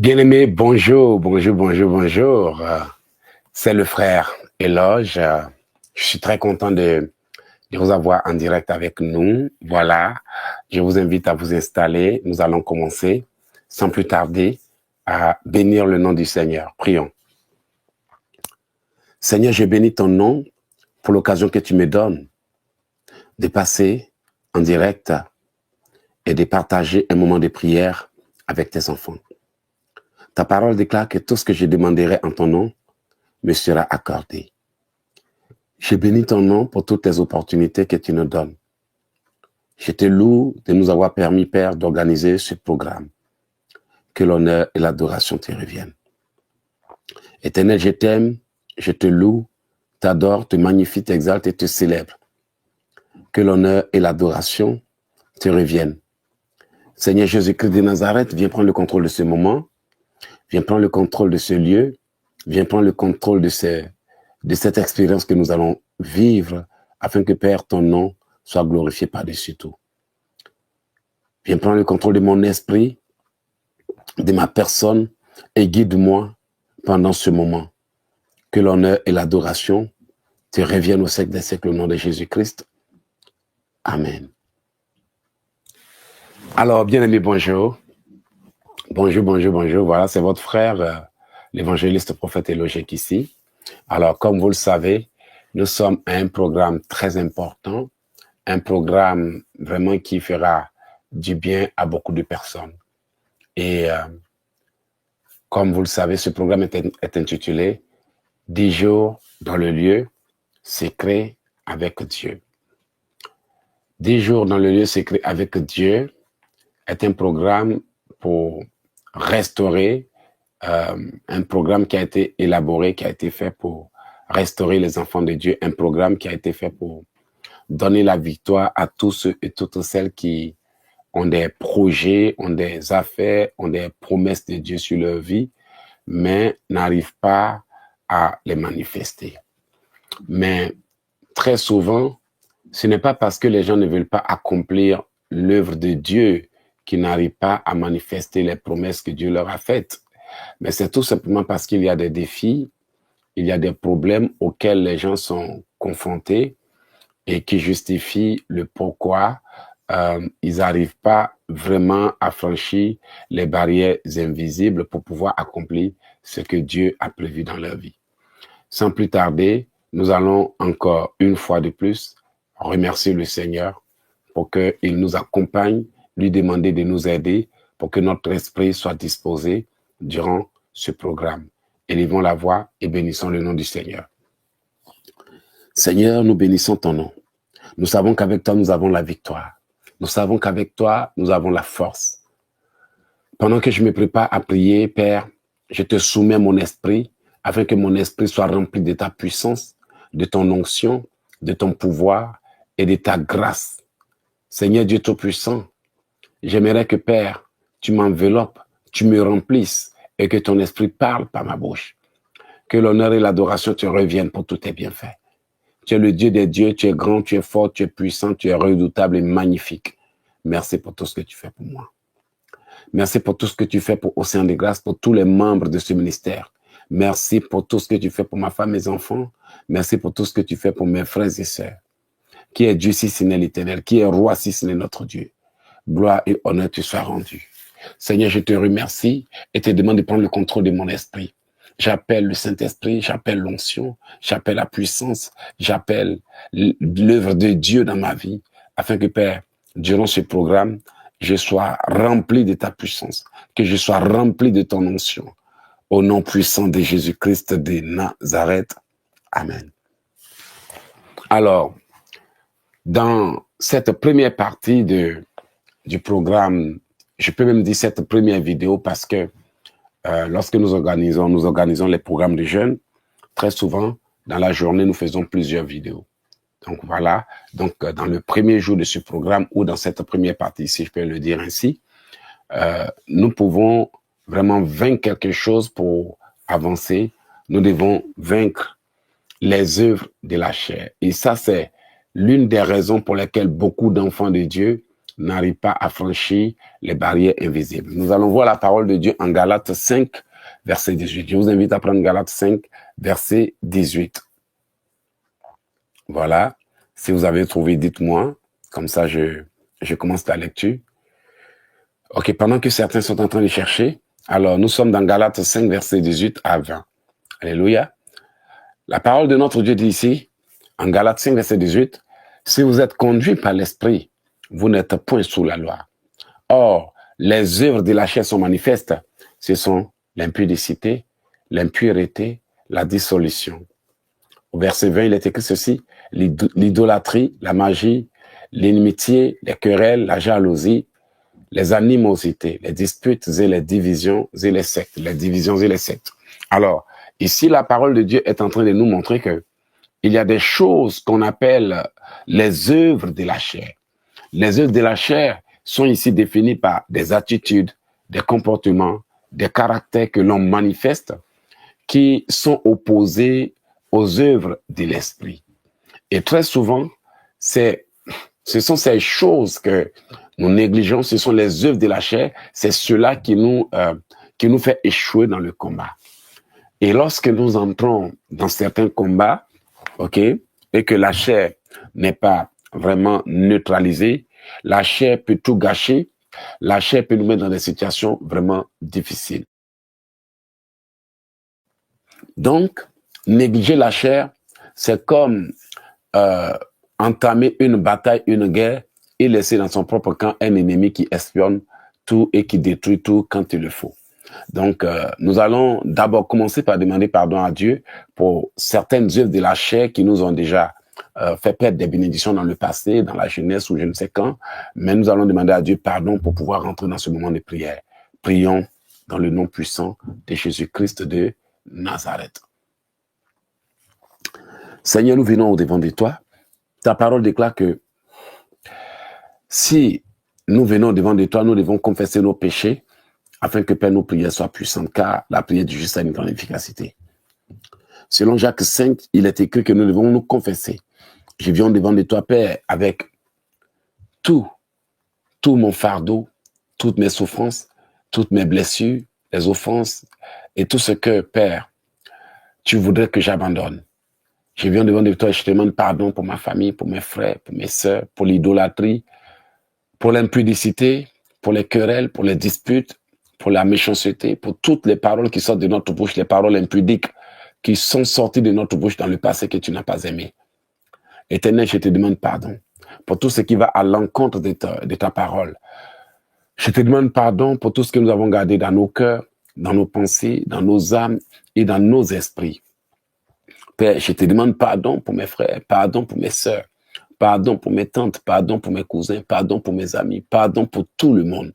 Bien-aimé, bonjour, bonjour, bonjour, bonjour. C'est le frère Éloge. Je suis très content de vous avoir en direct avec nous. Voilà, je vous invite à vous installer. Nous allons commencer sans plus tarder à bénir le nom du Seigneur. Prions. Seigneur, je bénis ton nom pour l'occasion que tu me donnes de passer en direct et de partager un moment de prière avec tes enfants. Ta parole déclare que tout ce que je demanderai en ton nom me sera accordé. Je bénis ton nom pour toutes les opportunités que tu nous donnes. Je te loue de nous avoir permis, Père, d'organiser ce programme. Que l'honneur et l'adoration te reviennent. Éternel, je t'aime, je te loue, t'adore, te magnifie, t'exalte et te célèbre. Que l'honneur et l'adoration te reviennent. Seigneur Jésus-Christ de Nazareth, viens prendre le contrôle de ce moment. Viens prendre le contrôle de ce lieu. Viens prendre le contrôle de cette expérience que nous allons vivre afin que, Père, ton nom soit glorifié par-dessus tout. Viens prendre le contrôle de mon esprit, de ma personne et guide-moi pendant ce moment. Que l'honneur et l'adoration te reviennent au siècle des siècles au nom de Jésus-Christ. Amen. Alors, bien-aimés, bonjour. Bonjour, bonjour, bonjour. Voilà, c'est votre frère, l'évangéliste prophète Éloge ici. Alors, comme vous le savez, nous sommes à un programme très important, un programme vraiment qui fera du bien à beaucoup de personnes. Et comme vous le savez, ce programme est intitulé « 10 jours dans le lieu secret avec Dieu ». 10 jours dans le lieu secret avec Dieu est un programme pour restaurer, un programme qui a été élaboré, qui a été fait pour restaurer les enfants de Dieu, un programme qui a été fait pour donner la victoire à tous ceux et toutes celles qui ont des projets, ont des affaires, ont des promesses de Dieu sur leur vie, mais n'arrivent pas à les manifester. Mais très souvent, ce n'est pas parce que les gens ne veulent pas accomplir l'œuvre de Dieu qu'ils n'arrivent pas à manifester les promesses que Dieu leur a faites. Mais c'est tout simplement parce qu'il y a des défis, il y a des problèmes auxquels les gens sont confrontés et qui justifient le pourquoi ils n'arrivent pas vraiment à franchir les barrières invisibles pour pouvoir accomplir ce que Dieu a prévu dans leur vie. Sans plus tarder, nous allons encore une fois de plus remercier le Seigneur pour qu'il nous accompagne, lui demander de nous aider pour que notre esprit soit disposé durant ce programme. Élevons la voix et bénissons le nom du Seigneur. Seigneur, nous bénissons ton nom. Nous savons qu'avec toi, nous avons la victoire. Nous savons qu'avec toi, nous avons la force. Pendant que je me prépare à prier, Père, je te soumets mon esprit afin que mon esprit soit rempli de ta puissance, de ton onction, de ton pouvoir et de ta grâce. Seigneur Dieu Tout-Puissant, j'aimerais que, Père, tu m'enveloppes, tu me remplisses et que ton esprit parle par ma bouche. Que l'honneur et l'adoration te reviennent pour tous tes bienfaits. Tu es le Dieu des dieux, tu es grand, tu es fort, tu es puissant, tu es redoutable et magnifique. Merci pour tout ce que tu fais pour moi. Merci pour tout ce que tu fais pour Océan de Grâce, pour tous les membres de ce ministère. Merci pour tout ce que tu fais pour ma femme et mes enfants. Merci pour tout ce que tu fais pour mes frères et sœurs. Qui est Dieu si ce n'est l'Éternel? Qui est roi si ce n'est notre Dieu? Gloire et honneur te soient rendus. Seigneur, je te remercie et te demande de prendre le contrôle de mon esprit. J'appelle le Saint-Esprit, j'appelle l'onction, j'appelle la puissance, j'appelle l'œuvre de Dieu dans ma vie, afin que, Père, durant ce programme, je sois rempli de ta puissance, que je sois rempli de ton onction. Au nom puissant de Jésus-Christ de Nazareth. Amen. Alors, dans cette première partie du programme, je peux même dire cette première vidéo parce que lorsque nous organisons les programmes de jeunes, très souvent, dans la journée, nous faisons plusieurs vidéos. Donc voilà, donc dans le premier jour de ce programme ou dans cette première partie, si je peux le dire ainsi, nous pouvons vraiment vaincre quelque chose pour avancer. Nous devons vaincre les œuvres de la chair. Et ça, c'est l'une des raisons pour lesquelles beaucoup d'enfants de Dieu n'arrive pas à franchir les barrières invisibles. Nous allons voir la parole de Dieu en Galates 5, verset 18. Je vous invite à prendre Galates 5, verset 18. Voilà. Si vous avez trouvé, dites-moi. Comme ça, je commence la lecture. OK, pendant que certains sont en train de chercher, alors nous sommes dans Galates 5, verset 18 à 20. Alléluia. La parole de notre Dieu dit ici, en Galates 5, verset 18, « Si vous êtes conduits par l'Esprit, vous n'êtes point sous la loi. Or, les œuvres de la chair sont manifestes. Ce sont l'impudicité, l'impureté, la dissolution. » Au verset 20, il est écrit ceci, « L'idolâtrie, la magie, l'inimitié, les querelles, la jalousie, les animosités, les disputes et les divisions et les sectes. » Les divisions et les sectes. Alors, ici, la parole de Dieu est en train de nous montrer que il y a des choses qu'on appelle les œuvres de la chair. Les œuvres de la chair sont ici définies par des attitudes, des comportements, des caractères que l'on manifeste qui sont opposés aux œuvres de l'esprit. Et très souvent, ce sont ces choses que nous négligeons, ce sont les œuvres de la chair, c'est cela qui nous fait échouer dans le combat. Et lorsque nous entrons dans certains combats, OK, et que la chair n'est pas vraiment neutralisée, la chair peut tout gâcher, la chair peut nous mettre dans des situations vraiment difficiles. Donc, négliger la chair, c'est comme entamer une bataille, une guerre, et laisser dans son propre camp un ennemi qui espionne tout et qui détruit tout quand il le faut. Donc, nous allons d'abord commencer par demander pardon à Dieu pour certaines œuvres de la chair qui nous ont déjà fait perdre des bénédictions dans le passé, dans la jeunesse ou je ne sais quand. Mais nous allons demander à Dieu pardon pour pouvoir rentrer dans ce moment de prière. Prions dans le nom puissant de Jésus-Christ de Nazareth. Seigneur, nous venons au-devant de toi. Ta parole déclare que si nous venons au-devant de toi, nous devons confesser nos péchés afin que, Père, nos prières soient puissantes, car la prière du juste a une grande efficacité. Selon Jacques 5, il est écrit que nous devons nous confesser. Je viens devant de toi, Père, avec tout mon fardeau, toutes mes souffrances, toutes mes blessures, les offenses et tout ce que, Père, tu voudrais que j'abandonne. Je viens devant de toi et je te demande pardon pour ma famille, pour mes frères, pour mes sœurs, pour l'idolâtrie, pour l'impudicité, pour les querelles, pour les disputes, pour la méchanceté, pour toutes les paroles qui sortent de notre bouche, les paroles impudiques qui sont sorties de notre bouche dans le passé que tu n'as pas aimé. Éternel, je te demande pardon pour tout ce qui va à l'encontre de ta parole. Je te demande pardon pour tout ce que nous avons gardé dans nos cœurs, dans nos pensées, dans nos âmes et dans nos esprits. Père, je te demande pardon pour mes frères, pardon pour mes sœurs, pardon pour mes tantes, pardon pour mes cousins, pardon pour mes amis, pardon pour tout le monde.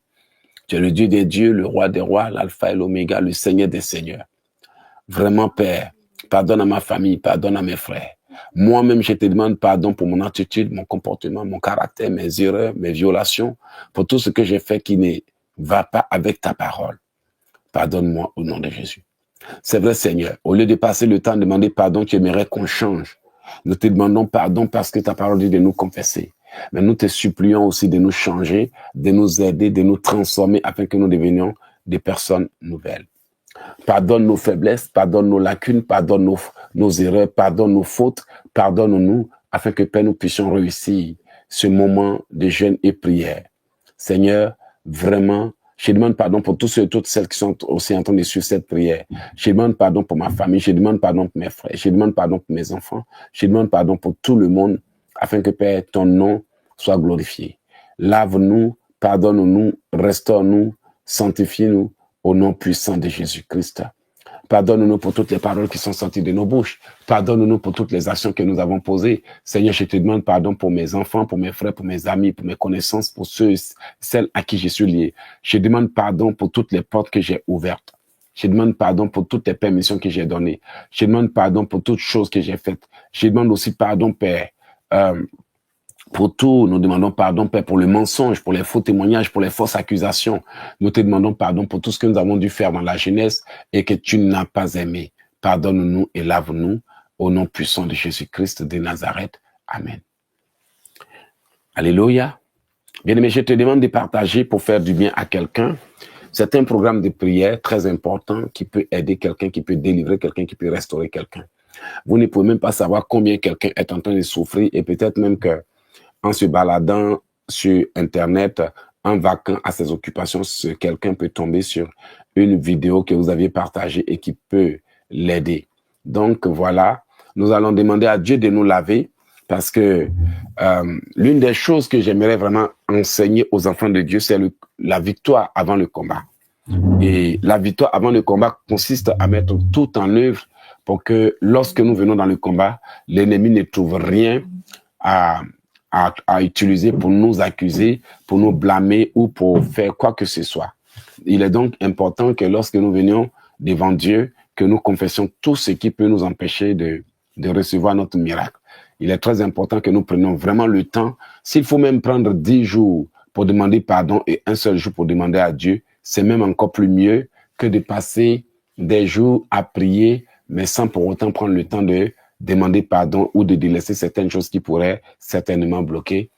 Tu es le Dieu des dieux, le roi des rois, l'alpha et l'oméga, le Seigneur des seigneurs. Vraiment, Père, pardonne à ma famille, pardonne à mes frères. Moi-même, je te demande pardon pour mon attitude, mon comportement, mon caractère, mes erreurs, mes violations, pour tout ce que j'ai fait qui ne va pas avec ta parole. Pardonne-moi au nom de Jésus. C'est vrai, Seigneur, au lieu de passer le temps à demander pardon, tu aimerais qu'on change. Nous te demandons pardon parce que ta parole dit de nous confesser. Mais nous te supplions aussi de nous changer, de nous aider, de nous transformer afin que nous devenions des personnes nouvelles. Pardonne nos faiblesses, pardonne nos lacunes, pardonne nos erreurs, pardonne nos fautes, pardonne-nous afin que, Père, nous puissions réussir ce moment de jeûne et prière. Seigneur, vraiment, je demande pardon pour tous ceux et toutes celles qui sont aussi en train de suivre cette prière. Je demande pardon pour ma famille, je demande pardon pour mes frères, je demande pardon pour mes enfants, je demande pardon pour tout le monde afin que, Père, ton nom soit glorifié. Lave-nous, pardonne-nous, restaure-nous, sanctifie-nous au nom puissant de Jésus-Christ. Pardonne-nous pour toutes les paroles qui sont sorties de nos bouches. Pardonne-nous pour toutes les actions que nous avons posées. Seigneur, je te demande pardon pour mes enfants, pour mes frères, pour mes amis, pour mes connaissances, pour celles à qui je suis lié. Je demande pardon pour toutes les portes que j'ai ouvertes. Je demande pardon pour toutes les permissions que j'ai données. Je demande pardon pour toutes choses que j'ai faites. Je demande aussi pardon, Père, pour tout. Nous demandons pardon, Père, pour le mensonge, pour les faux témoignages, pour les fausses accusations. Nous te demandons pardon pour tout ce que nous avons dû faire dans la jeunesse et que tu n'as pas aimé. Pardonne-nous et lave-nous au nom puissant de Jésus-Christ de Nazareth. Amen. Alléluia. Bien-aimé, je te demande de partager pour faire du bien à quelqu'un. C'est un programme de prière très important qui peut aider quelqu'un, qui peut délivrer quelqu'un, qui peut restaurer quelqu'un. Vous ne pouvez même pas savoir combien quelqu'un est en train de souffrir et peut-être même que en se baladant sur Internet, en vaquant à ses occupations, quelqu'un peut tomber sur une vidéo que vous aviez partagée et qui peut l'aider. Donc voilà, nous allons demander à Dieu de nous laver parce que l'une des choses que j'aimerais vraiment enseigner aux enfants de Dieu, c'est la victoire avant le combat. Et la victoire avant le combat consiste à mettre tout en œuvre pour que lorsque nous venons dans le combat, l'ennemi ne trouve rien à utiliser pour nous accuser, pour nous blâmer ou pour faire quoi que ce soit. Il est donc important que lorsque nous venions devant Dieu, que nous confessions tout ce qui peut nous empêcher de recevoir notre miracle. Il est très important que nous prenions vraiment le temps. S'il faut même prendre 10 jours pour demander pardon et un seul jour pour demander à Dieu, c'est même encore plus mieux que de passer des jours à prier, mais sans pour autant prendre le temps de demander pardon ou de délaisser certaines choses qui pourraient certainement bloquer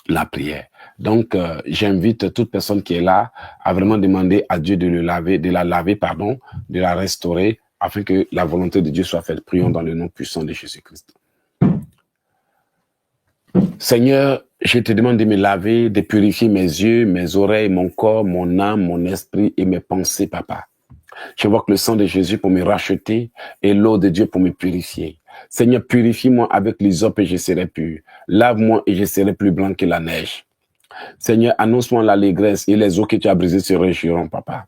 la prière. Donc, j'invite toute personne qui est là à vraiment demander à Dieu de le laver, de la laver, pardon, de la restaurer, afin que la volonté de Dieu soit faite. Prions dans le nom puissant de Jésus-Christ. Seigneur, je te demande de me laver, de purifier mes yeux, mes oreilles, mon corps, mon âme, mon esprit et mes pensées, Papa. J'invoque le sang de Jésus pour me racheter et l'eau de Dieu pour me purifier. Seigneur, purifie-moi avec l'hysope et je serai pur. Lave-moi et je serai plus blanc que la neige. Seigneur, annonce-moi l'allégresse et les eaux que tu as brisées se réjouiront, Papa.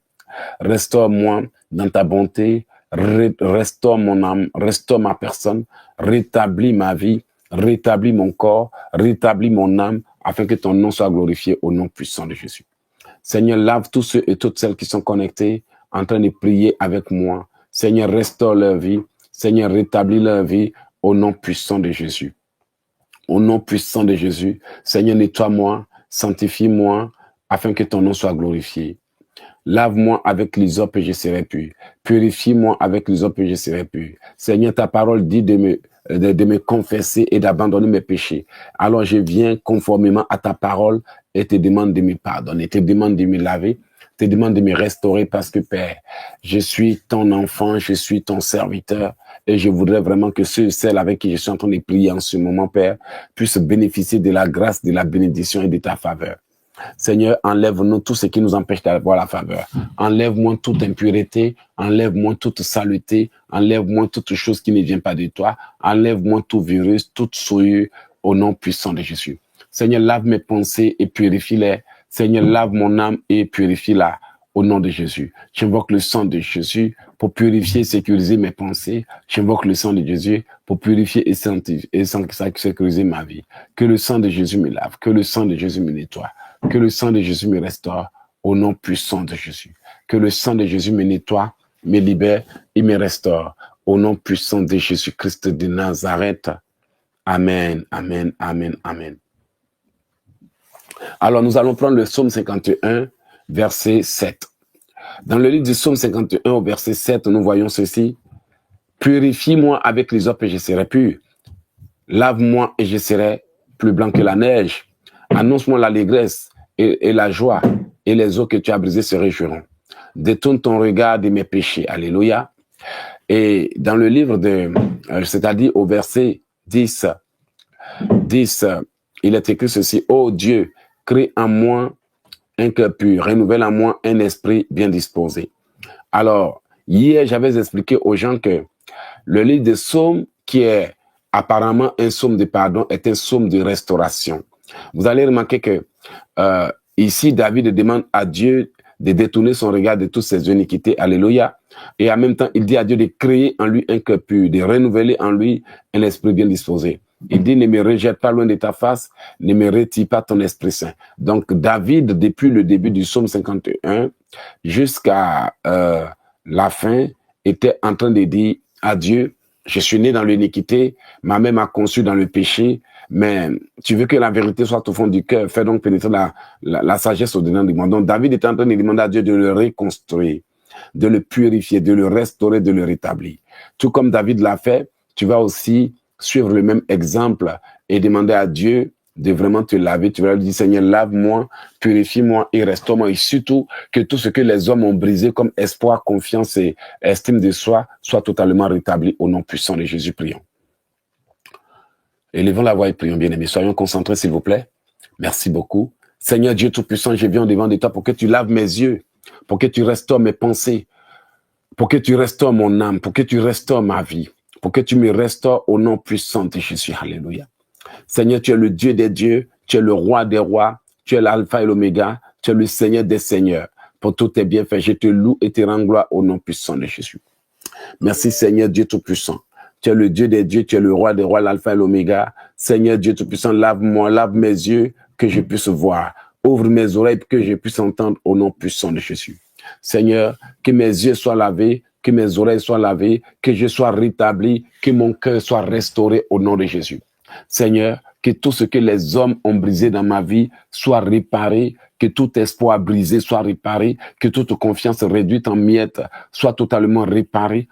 Restaure-moi dans ta bonté, restaure mon âme, restaure ma personne, rétablis ma vie, rétablis mon corps, rétablis mon âme, afin que ton nom soit glorifié au nom puissant de Jésus. Seigneur, lave tous ceux et toutes celles qui sont connectés, en train de prier avec moi. Seigneur, restaure leur vie. Seigneur, rétablis leur vie au nom puissant de Jésus. Au nom puissant de Jésus. Seigneur, nettoie-moi, sanctifie-moi, afin que ton nom soit glorifié. Lave-moi avec l'hysope et je serai pur. Purifie-moi avec l'hysope et je serai pur. Seigneur, ta parole dit de me confesser et d'abandonner mes péchés. Alors je viens conformément à ta parole et te demande de me pardonner, te demande de me laver, te demande de me restaurer parce que, Père, je suis ton enfant, je suis ton serviteur et je voudrais vraiment que ceux et celles avec qui je suis en train de prier en ce moment, Père, puissent bénéficier de la grâce, de la bénédiction et de ta faveur. Seigneur, enlève-nous tout ce qui nous empêche d'avoir la faveur. Enlève-moi toute impureté, enlève-moi toute saleté, enlève-moi toute chose qui ne vient pas de toi, enlève-moi tout virus, toute souillure au nom puissant de Jésus. Seigneur, lave mes pensées et purifie-les. Seigneur, lave mon âme et purifie-la au nom de Jésus. J'invoque le sang de Jésus pour purifier et sécuriser mes pensées. J'invoque le sang de Jésus pour purifier et sécuriser ma vie. Que le sang de Jésus me lave, que le sang de Jésus me nettoie. Que le sang de Jésus me restaure au nom puissant de Jésus. Que le sang de Jésus me nettoie, me libère et me restaure au nom puissant de Jésus-Christ de Nazareth. Amen, amen, amen, amen. Alors, nous allons prendre le psaume 51, verset 7. Dans le livre du psaume 51, au verset 7, nous voyons ceci. Purifie-moi avec l'hysope et je serai pur. Lave-moi et je serai plus blanc que la neige. Annonce-moi l'allégresse et la joie, et les eaux que tu as brisées se réjouiront. Détourne ton regard de mes péchés. Alléluia. Et dans le livre c'est-à-dire au verset 10, il est écrit ceci. Ô Dieu, crée en moi un cœur pur, renouvelle en moi un esprit bien disposé. Alors, hier, j'avais expliqué aux gens que le livre des psaumes, qui est apparemment un psaume de pardon, est un psaume de restauration. Vous allez remarquer que ici, David demande à Dieu de détourner son regard de toutes ses iniquités. Alléluia. Et en même temps, il dit à Dieu de créer en lui un cœur pur, de renouveler en lui un esprit bien disposé. Il dit, ne me rejette pas loin de ta face, ne me retire pas ton Esprit Saint. Donc, David, depuis le début du psaume 51 jusqu'à la fin, était en train de dire à Dieu, je suis né dans l'iniquité, ma mère m'a conçu dans le péché, mais tu veux que la vérité soit au fond du cœur, fais donc pénétrer la sagesse au-dedans du monde. Donc, David était en train de demander à Dieu de le reconstruire, de le purifier, de le restaurer, de le rétablir. Tout comme David l'a fait, tu vas aussi suivre le même exemple et demander à Dieu de vraiment te laver. Tu vas lui dire, Seigneur, lave-moi, purifie-moi et restaure-moi. Et surtout, que tout ce que les hommes ont brisé comme espoir, confiance et estime de soi soit totalement rétabli au nom puissant de Jésus. Prions. Élevons la voix et prions, bien-aimés. Soyons concentrés, s'il vous plaît. Merci beaucoup. Seigneur Dieu Tout-Puissant, je viens au devant de toi pour que tu laves mes yeux, pour que tu restaures mes pensées, pour que tu restaures mon âme, pour que tu restaures ma vie, pour que tu me restaures au nom puissant de Jésus. Alléluia. Seigneur, tu es le Dieu des dieux, tu es le roi des rois, tu es l'alpha et l'oméga, tu es le Seigneur des seigneurs. Pour tous tes bienfaits, je te loue et te rends gloire au nom puissant de Jésus. Merci Seigneur Dieu Tout-Puissant. Tu es le Dieu des dieux, tu es le roi des rois, l'alpha et l'oméga. Seigneur Dieu Tout-Puissant, lave-moi, lave mes yeux, que je puisse voir. Ouvre mes oreilles, que je puisse entendre au nom puissant de Jésus. Seigneur, que mes yeux soient lavés, que mes oreilles soient lavées, que je sois rétabli, que mon cœur soit restauré au nom de Jésus. Seigneur, que tout ce que les hommes ont brisé dans ma vie soit réparé, que tout espoir brisé soit réparé, que toute confiance réduite en miettes soit totalement réparée.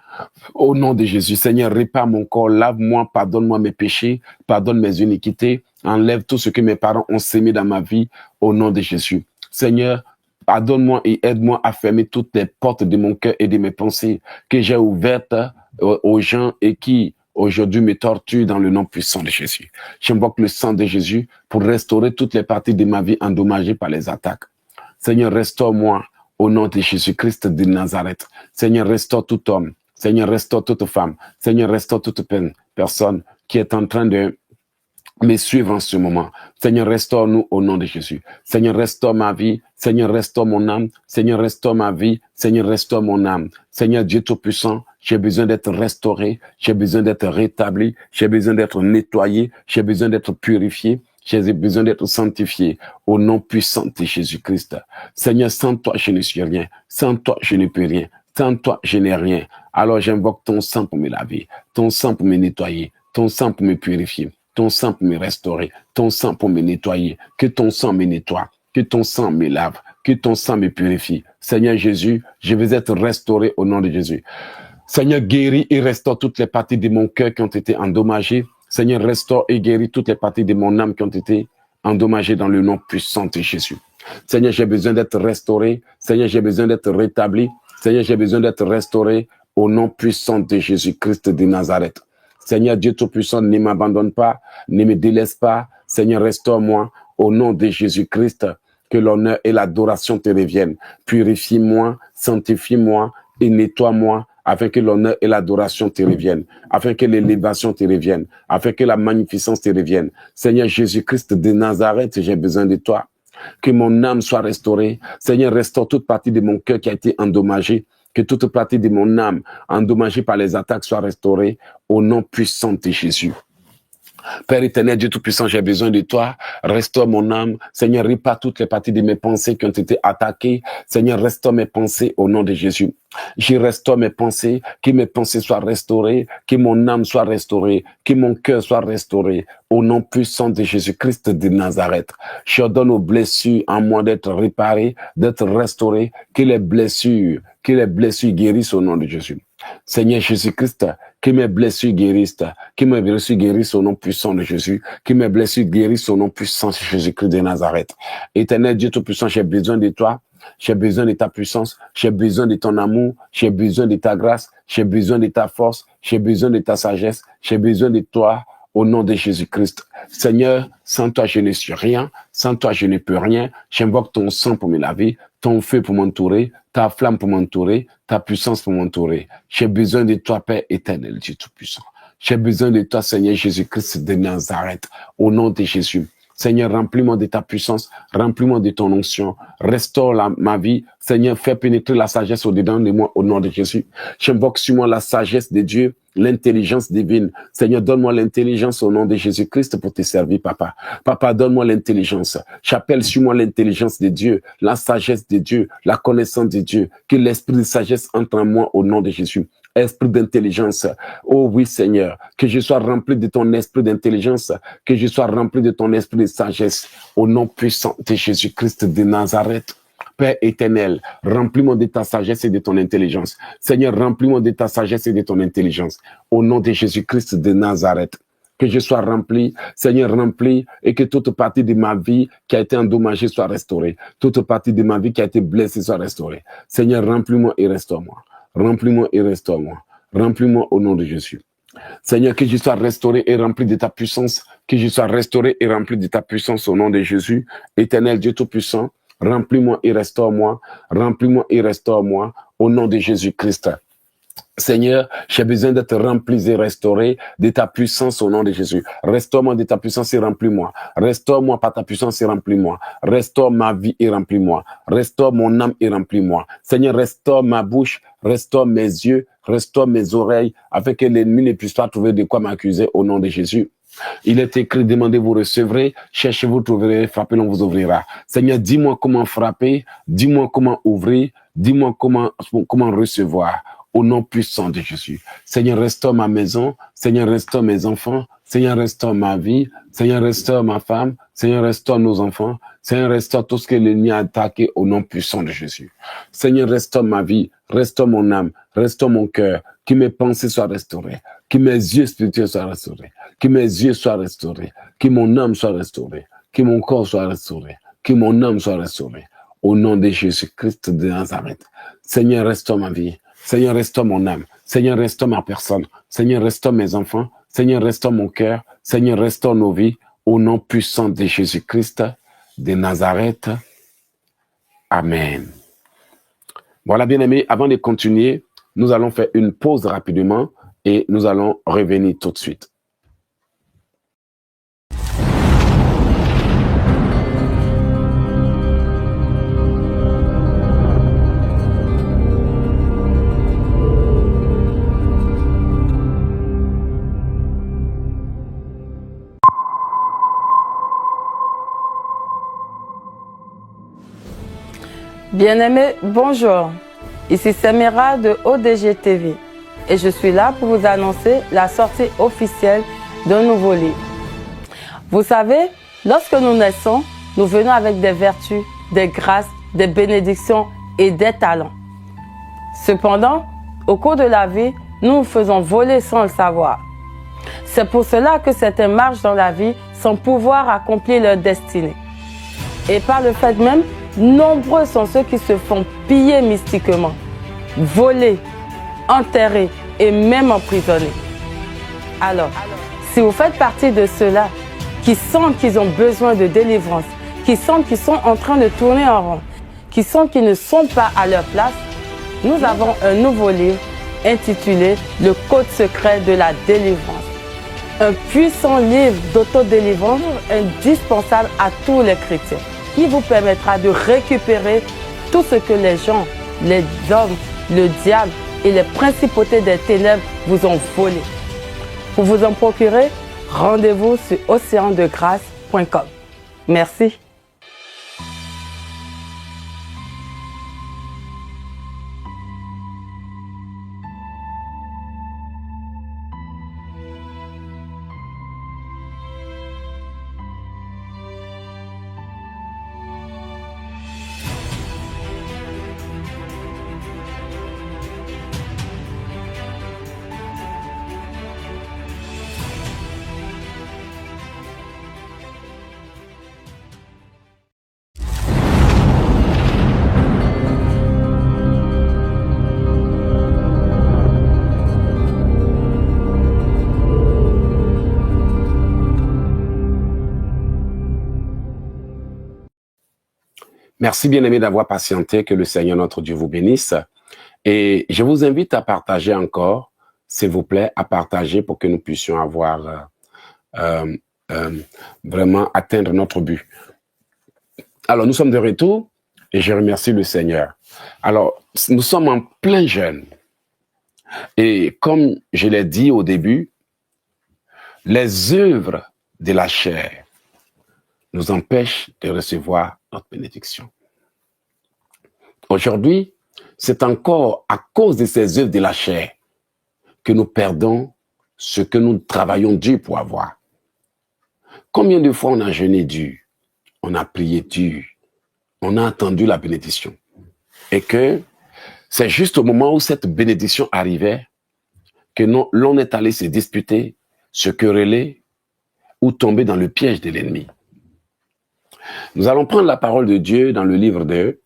Au nom de Jésus, Seigneur, répare mon corps, lave-moi, pardonne-moi mes péchés, pardonne mes iniquités, enlève tout ce que mes parents ont sémé dans ma vie, au nom de Jésus. Seigneur, pardonne-moi et aide-moi à fermer toutes les portes de mon cœur et de mes pensées que j'ai ouvertes aux gens et qui aujourd'hui me torturent dans le nom puissant de Jésus. J'invoque le sang de Jésus pour restaurer toutes les parties de ma vie endommagées par les attaques. Seigneur, restaure-moi au nom de Jésus-Christ de Nazareth. Seigneur, restaure tout homme. Seigneur, restaure toute femme. Seigneur, restaure toute personne qui est en train de me suivre en ce moment. Seigneur, restaure-nous au nom de Jésus. Seigneur, restaure ma vie. Seigneur, restaure mon âme. Seigneur, restaure ma vie. Seigneur, restaure mon âme. Seigneur Dieu Tout-Puissant, j'ai besoin d'être restauré. J'ai besoin d'être rétabli. J'ai besoin d'être nettoyé. J'ai besoin d'être purifié. J'ai besoin d'être sanctifié au nom puissant de Jésus-Christ. Seigneur, sans toi, je ne suis rien. Sans toi, je ne peux rien. Sans toi, je n'ai rien. Alors j'invoque ton sang pour me laver, ton sang pour me nettoyer, ton sang pour me purifier, ton sang pour me restaurer, ton sang pour me nettoyer. Que ton sang me nettoie, que ton sang me lave, que ton sang me purifie. Seigneur Jésus, je veux être restauré au nom de Jésus. Seigneur, guéris et restaure toutes les parties de mon cœur qui ont été endommagées. Seigneur, restaure et guéris toutes les parties de mon âme qui ont été endommagées dans le nom puissant de Jésus. Seigneur, j'ai besoin d'être restauré. Seigneur, j'ai besoin d'être rétabli. Seigneur, j'ai besoin d'être restauré au nom puissant de Jésus-Christ de Nazareth. Seigneur Dieu Tout-Puissant, ne m'abandonne pas, ne me délaisse pas. Seigneur, restaure-moi au nom de Jésus-Christ. Que l'honneur et l'adoration te reviennent. Purifie-moi, sanctifie-moi et nettoie-moi afin que l'honneur et l'adoration te reviennent, afin que l'élévation te revienne, afin que la magnificence te revienne. Seigneur Jésus-Christ de Nazareth, j'ai besoin de toi. Que mon âme soit restaurée. Seigneur, restaure toute partie de mon cœur qui a été endommagée. Que toute partie de mon âme endommagée par les attaques soit restaurée au nom puissant de Jésus. Père éternel, Dieu Tout-Puissant, j'ai besoin de toi. Restaure mon âme. Seigneur, répare toutes les parties de mes pensées qui ont été attaquées. Seigneur, restaure mes pensées au nom de Jésus. Je restaure mes pensées, que mes pensées soient restaurées, que mon âme soit restaurée, que mon cœur soit restauré au nom puissant de Jésus-Christ de Nazareth. Je ordonne aux blessures en moi d'être réparées, d'être restaurées, que les blessures guérissent au nom de Jésus. Seigneur Jésus-Christ, que mes blessures guérissent, que mes blessures guérissent au nom puissant de Jésus, que mes blessures guérissent au nom puissant de Jésus-Christ de Nazareth. Éternel Dieu Tout-Puissant, j'ai besoin de toi, j'ai besoin de ta puissance, j'ai besoin de ton amour, j'ai besoin de ta grâce, j'ai besoin de ta force, j'ai besoin de ta sagesse, j'ai besoin de toi au nom de Jésus-Christ. Seigneur, sans toi je ne suis rien, sans toi je ne peux rien, j'invoque ton sang pour me laver, ton feu pour m'entourer, ta flamme pour m'entourer, ta puissance pour m'entourer. J'ai besoin de toi, Père éternel, Dieu Tout-Puissant. J'ai besoin de toi, Seigneur Jésus-Christ de Nazareth, au nom de Jésus. Seigneur, remplis-moi de ta puissance, remplis-moi de ton onction, restaure ma vie. Seigneur, fais pénétrer la sagesse au-dedans de moi, au nom de Jésus. J'invoque sur moi la sagesse de Dieu, l'intelligence divine. Seigneur, donne-moi l'intelligence au nom de Jésus-Christ pour te servir, Papa. Papa, donne-moi l'intelligence. J'appelle sur moi l'intelligence de Dieu, la sagesse de Dieu, la connaissance de Dieu. Que l'esprit de sagesse entre en moi au nom de Jésus. Esprit d'intelligence. Oh oui, Seigneur, que je sois rempli de ton esprit d'intelligence, que je sois rempli de ton esprit de sagesse, au nom puissant de Jésus-Christ de Nazareth. Père éternel, remplis-moi de ta sagesse et de ton intelligence. Seigneur, remplis-moi de ta sagesse et de ton intelligence, au nom de Jésus-Christ de Nazareth. que je sois rempli, Seigneur, rempli, et que toute partie de ma vie qui a été endommagée soit restaurée. Toute partie de ma vie qui a été blessée soit restaurée. Seigneur, remplis-moi et restaure-moi. Remplis-moi et restaure-moi. Remplis-moi au nom de Jésus. Seigneur, que je sois restauré et rempli de ta puissance, que je sois restauré et rempli de ta puissance au nom de Jésus. Éternel Dieu Tout-Puissant, remplis-moi et restaure-moi, remplis-moi et restaure-moi au nom de Jésus-Christ. Seigneur, j'ai besoin d'être rempli et restauré de ta puissance au nom de Jésus. Restaure-moi de ta puissance et remplis-moi. Restaure-moi par ta puissance et remplis-moi. Restaure ma vie et remplis-moi. Restaure mon âme et remplis-moi. Seigneur, restaure ma bouche, restaure mes yeux, restaure mes oreilles, afin que l'ennemi ne puisse pas trouver de quoi m'accuser au nom de Jésus. Il est écrit, demandez, vous recevrez, cherchez, vous trouverez, frappez, on vous ouvrira. Seigneur, dis-moi comment frapper, dis-moi comment ouvrir, dis-moi comment recevoir. Au nom puissant de Jésus. Seigneur, restaure ma maison. Seigneur, restaure mes enfants. Seigneur, restaure ma vie. Seigneur, restaure ma femme. Seigneur, restaure nos enfants. Seigneur, restaure tout ce que l'ennemi a attaqué au nom puissant de Jésus. Seigneur, restaure ma vie. Restaure mon âme. Restaure mon cœur. Que mes pensées soient restaurées. Que mes yeux spirituels soient restaurés. Que mes yeux soient restaurés. Que mon âme soit restaurée. Que mon corps soit restauré. Que mon âme soit restaurée. Au nom de Jésus-Christ de Nazareth. Seigneur, restaure ma vie. Seigneur, restaure mon âme. Seigneur, restaure ma personne. Seigneur, restaure mes enfants. Seigneur, restaure mon cœur. Seigneur, restaure nos vies. Au nom puissant de Jésus-Christ de Nazareth. Amen. Voilà, bien-aimés, avant de continuer, nous allons faire une pause rapidement et nous allons revenir tout de suite. Bien-aimés, bonjour. Ici Samira de ODG TV et je suis là pour vous annoncer la sortie officielle d'un nouveau livre. Vous savez, lorsque nous naissons, nous venons avec des vertus, des grâces, des bénédictions et des talents. Cependant, au cours de la vie, nous nous faisons voler sans le savoir. C'est pour cela que certains marchent dans la vie sans pouvoir accomplir leur destinée. Et par le fait même, nombreux sont ceux qui se font piller mystiquement, voler, enterrer et même emprisonner. Alors, si vous faites partie de ceux-là qui sentent qu'ils ont besoin de délivrance, qui sentent qu'ils sont en train de tourner en rond, qui sentent qu'ils ne sont pas à leur place, nous avons un nouveau livre intitulé « Le code secret de la délivrance ». Un puissant livre d'autodélivrance indispensable à tous les chrétiens, qui vous permettra de récupérer tout ce que les gens, les hommes, le diable et les principautés des ténèbres vous ont volé. Pour vous en procurer, rendez-vous sur oceandegrâce.com. Merci. Merci bien-aimés d'avoir patienté, que le Seigneur notre Dieu vous bénisse. Et je vous invite à partager encore, s'il vous plaît, à partager pour que nous puissions avoir vraiment atteindre notre but. Alors, nous sommes de retour et je remercie le Seigneur. Alors, nous sommes en plein jeûne. Et comme je l'ai dit au début, les œuvres de la chair nous empêchent de recevoir notre bénédiction. Aujourd'hui, c'est encore à cause de ces œuvres de la chair que nous perdons ce que nous travaillons dur pour avoir. Combien de fois on a jeûné dur, on a prié dur, on a attendu la bénédiction. Et que c'est juste au moment où cette bénédiction arrivait que l'on est allé se disputer, se quereller ou tomber dans le piège de l'ennemi. Nous allons prendre la parole de Dieu dans le livre de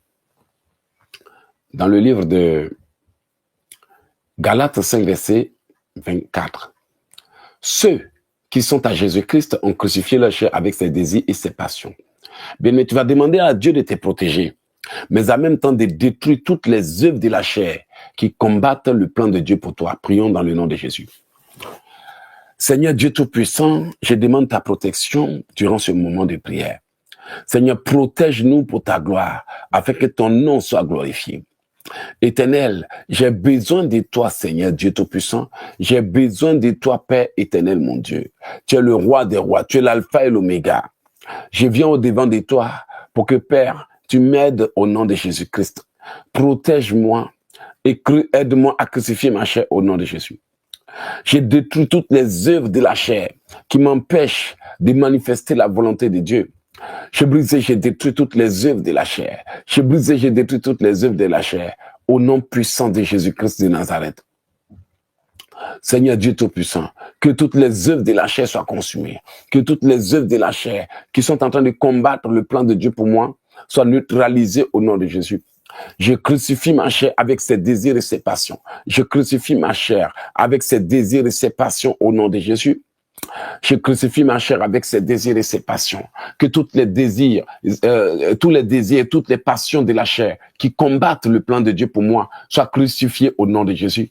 Galates 5, verset 24. Ceux qui sont à Jésus-Christ ont crucifié leur chair avec ses désirs et ses passions. Bien, mais tu vas demander à Dieu de te protéger, mais en même temps de détruire toutes les œuvres de la chair qui combattent le plan de Dieu pour toi. Prions dans le nom de Jésus. Seigneur Dieu Tout-Puissant, je demande ta protection durant ce moment de prière. Seigneur, protège-nous pour ta gloire, afin que ton nom soit glorifié. Éternel, j'ai besoin de toi, Seigneur Dieu Tout-Puissant. J'ai besoin de toi, Père éternel, mon Dieu. Tu es le roi des rois, tu es l'alpha et l'oméga. Je viens au devant de toi pour que, Père, tu m'aides au nom de Jésus-Christ. Protège-moi et aide-moi à crucifier ma chair au nom de Jésus. J'ai détruit toutes les œuvres de la chair qui m'empêchent de manifester la volonté de Dieu. J'ai brisé, j'ai détruit toutes les œuvres de la chair. J'ai brisé, j'ai détruit toutes les œuvres de la chair au nom puissant de Jésus-Christ de Nazareth. Seigneur Dieu Tout-Puissant, que toutes les œuvres de la chair soient consumées, que toutes les œuvres de la chair qui sont en train de combattre le plan de Dieu pour moi soient neutralisées au nom de Jésus. Je crucifie ma chair avec ses désirs et ses passions. Je crucifie ma chair avec ses désirs et ses passions au nom de Jésus. Je crucifie ma chair avec ses désirs et ses passions. Que tous les désirs, toutes les passions de la chair qui combattent le plan de Dieu pour moi soient crucifiés au nom de Jésus.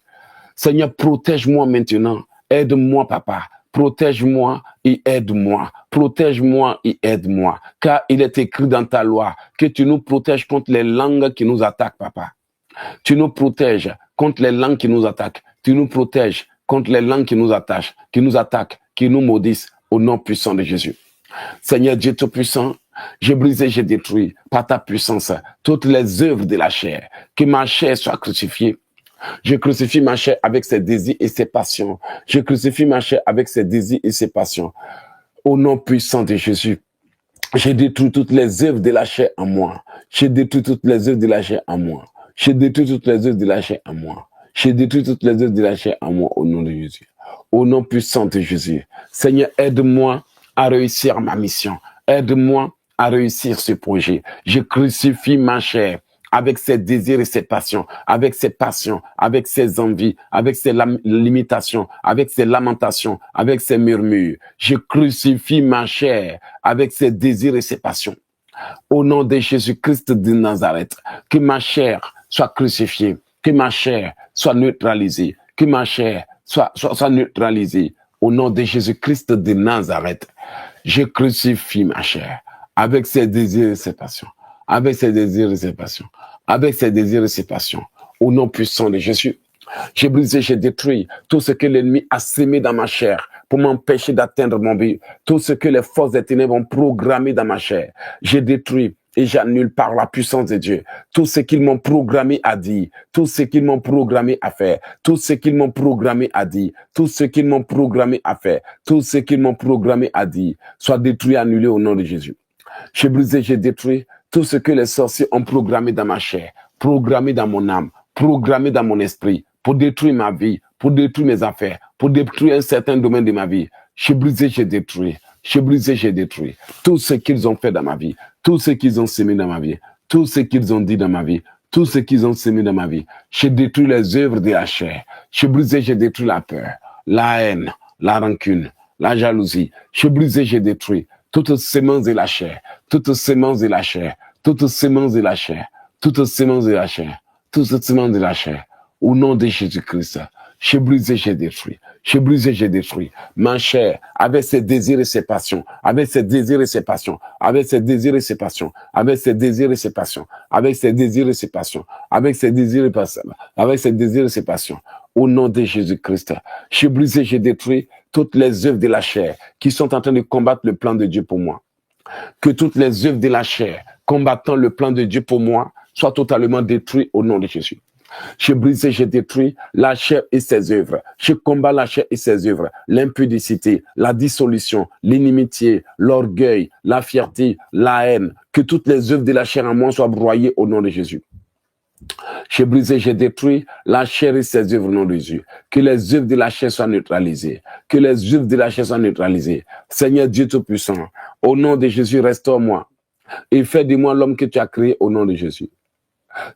Seigneur, protège-moi maintenant. Aide-moi, Papa. Protège-moi et aide-moi. Protège-moi et aide-moi. Car il est écrit dans ta loi que tu nous protèges contre les langues qui nous attaquent, Papa. Tu nous protèges contre les langues qui nous attaquent. Tu nous protèges contre les langues qui nous attaquent, qui nous maudissent au nom puissant de Jésus. Seigneur Dieu Tout-Puissant, j'ai brisé, j'ai détruit par ta puissance toutes les œuvres de la chair. Que ma chair soit crucifiée. Je crucifie ma chair avec ses désirs et ses passions. Je crucifie ma chair avec ses désirs et ses passions. Au nom puissant de Jésus, j'ai détruit toutes les œuvres de la chair en moi. J'ai détruit toutes les œuvres de la chair en moi. J'ai détruit toutes les œuvres de la chair en moi. J'ai détruit toutes les œuvres de la chair en moi au nom de Jésus. Au nom puissant de Jésus. Seigneur, aide-moi à réussir ma mission. Aide-moi à réussir ce projet. Je crucifie ma chair avec ses désirs et ses passions, avec ses passions, avec ses envies, avec ses limitations, avec ses lamentations, avec ses murmures. Je crucifie ma chair avec ses désirs et ses passions. Au nom de Jésus-Christ de Nazareth, que ma chair soit crucifiée, que ma chair soit neutralisée, que ma chair soit neutralisée. Au nom de Jésus-Christ de Nazareth, je crucifie ma chair avec ses désirs et ses passions. Avec ses désirs et ses passions, avec ses désirs et ses passions, au nom puissant de Jésus. J'ai brisé, j'ai détruit tout ce que l'ennemi a sémé dans ma chair pour m'empêcher d'atteindre mon but, tout ce que les forces des ténèbres ont programmé dans ma chair. J'ai détruit et j'annule par la puissance de Dieu tout ce qu'ils m'ont programmé à dire, tout ce qu'ils m'ont programmé à faire, tout ce qu'ils m'ont programmé à dire, tout ce qu'ils m'ont programmé à faire, tout ce qu'ils m'ont programmé à dire, soit détruit, annulé au nom de Jésus. J'ai brisé, j'ai détruit tout ce que les sorciers ont programmé dans ma chair, programmé dans mon âme, programmé dans mon esprit, pour détruire ma vie, pour détruire mes affaires, pour détruire un certain domaine de ma vie. J'ai brisé, j'ai détruit. J'ai brisé, j'ai détruit. Tout ce qu'ils ont fait dans ma vie, tout ce qu'ils ont sémé dans ma vie, tout ce qu'ils ont dit dans ma vie, tout ce qu'ils ont sémé dans ma vie. J'ai détruit les œuvres de la chair. J'ai brisé, j'ai détruit la peur, la haine, la rancune, la jalousie. J'ai brisé, j'ai détruit toute sémence de la chair, toute sémence de la chair, toute sémence de la chair, toute sémence de la chair, toute sémence de la chair. Au nom de Jésus-Christ, j'ai brisé, j'ai détruit. J'ai brisé, j'ai détruit. Ma chair, avec ses désirs et ses passions, avec ses désirs et ses passions, avec ses désirs et ses passions, avec ses désirs et ses passions, avec ses désirs et ses passions, avec ses désirs et passions, avec ses désirs et ses passions. Au nom de Jésus-Christ, j'ai brisé, j'ai détruit toutes les œuvres de la chair qui sont en train de combattre le plan de Dieu pour moi. Que toutes les œuvres de la chair combattant le plan de Dieu pour moi soient totalement détruites au nom de Jésus. J'ai brisé, j'ai détruit la chair et ses œuvres. Je combats la chair et ses œuvres, l'impudicité, la dissolution, l'inimitié, l'orgueil, la fierté, la haine. Que toutes les œuvres de la chair en moi soient broyées au nom de Jésus. J'ai brisé, j'ai détruit la chair et ses œuvres au nom de Jésus. Que les œuvres de la chair soient neutralisées. Que les œuvres de la chair soient neutralisées. Seigneur Dieu Tout-Puissant, au nom de Jésus, restaure-moi. Et fais de moi l'homme que tu as créé au nom de Jésus.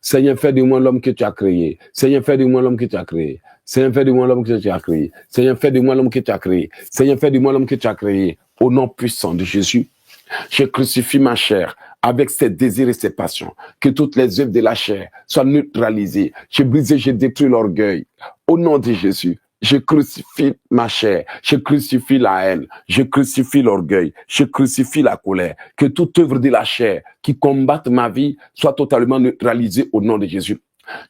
Seigneur, fais de moi l'homme que tu as créé. Seigneur, fais de moi l'homme que tu as créé. Seigneur, fais de moi l'homme que tu as créé. Seigneur, fais de moi l'homme que tu as créé. Seigneur, fais de moi l'homme que tu as créé. Au nom puissant de Jésus, je crucifie ma chair avec ses désirs et ses passions. Que toutes les œuvres de la chair soient neutralisées. J'ai brisé, j'ai détruit l'orgueil. Au nom de Jésus, je crucifie ma chair, je crucifie la haine, je crucifie l'orgueil, je crucifie la colère. Que toute œuvre de la chair qui combatte ma vie soit totalement neutralisée au nom de Jésus.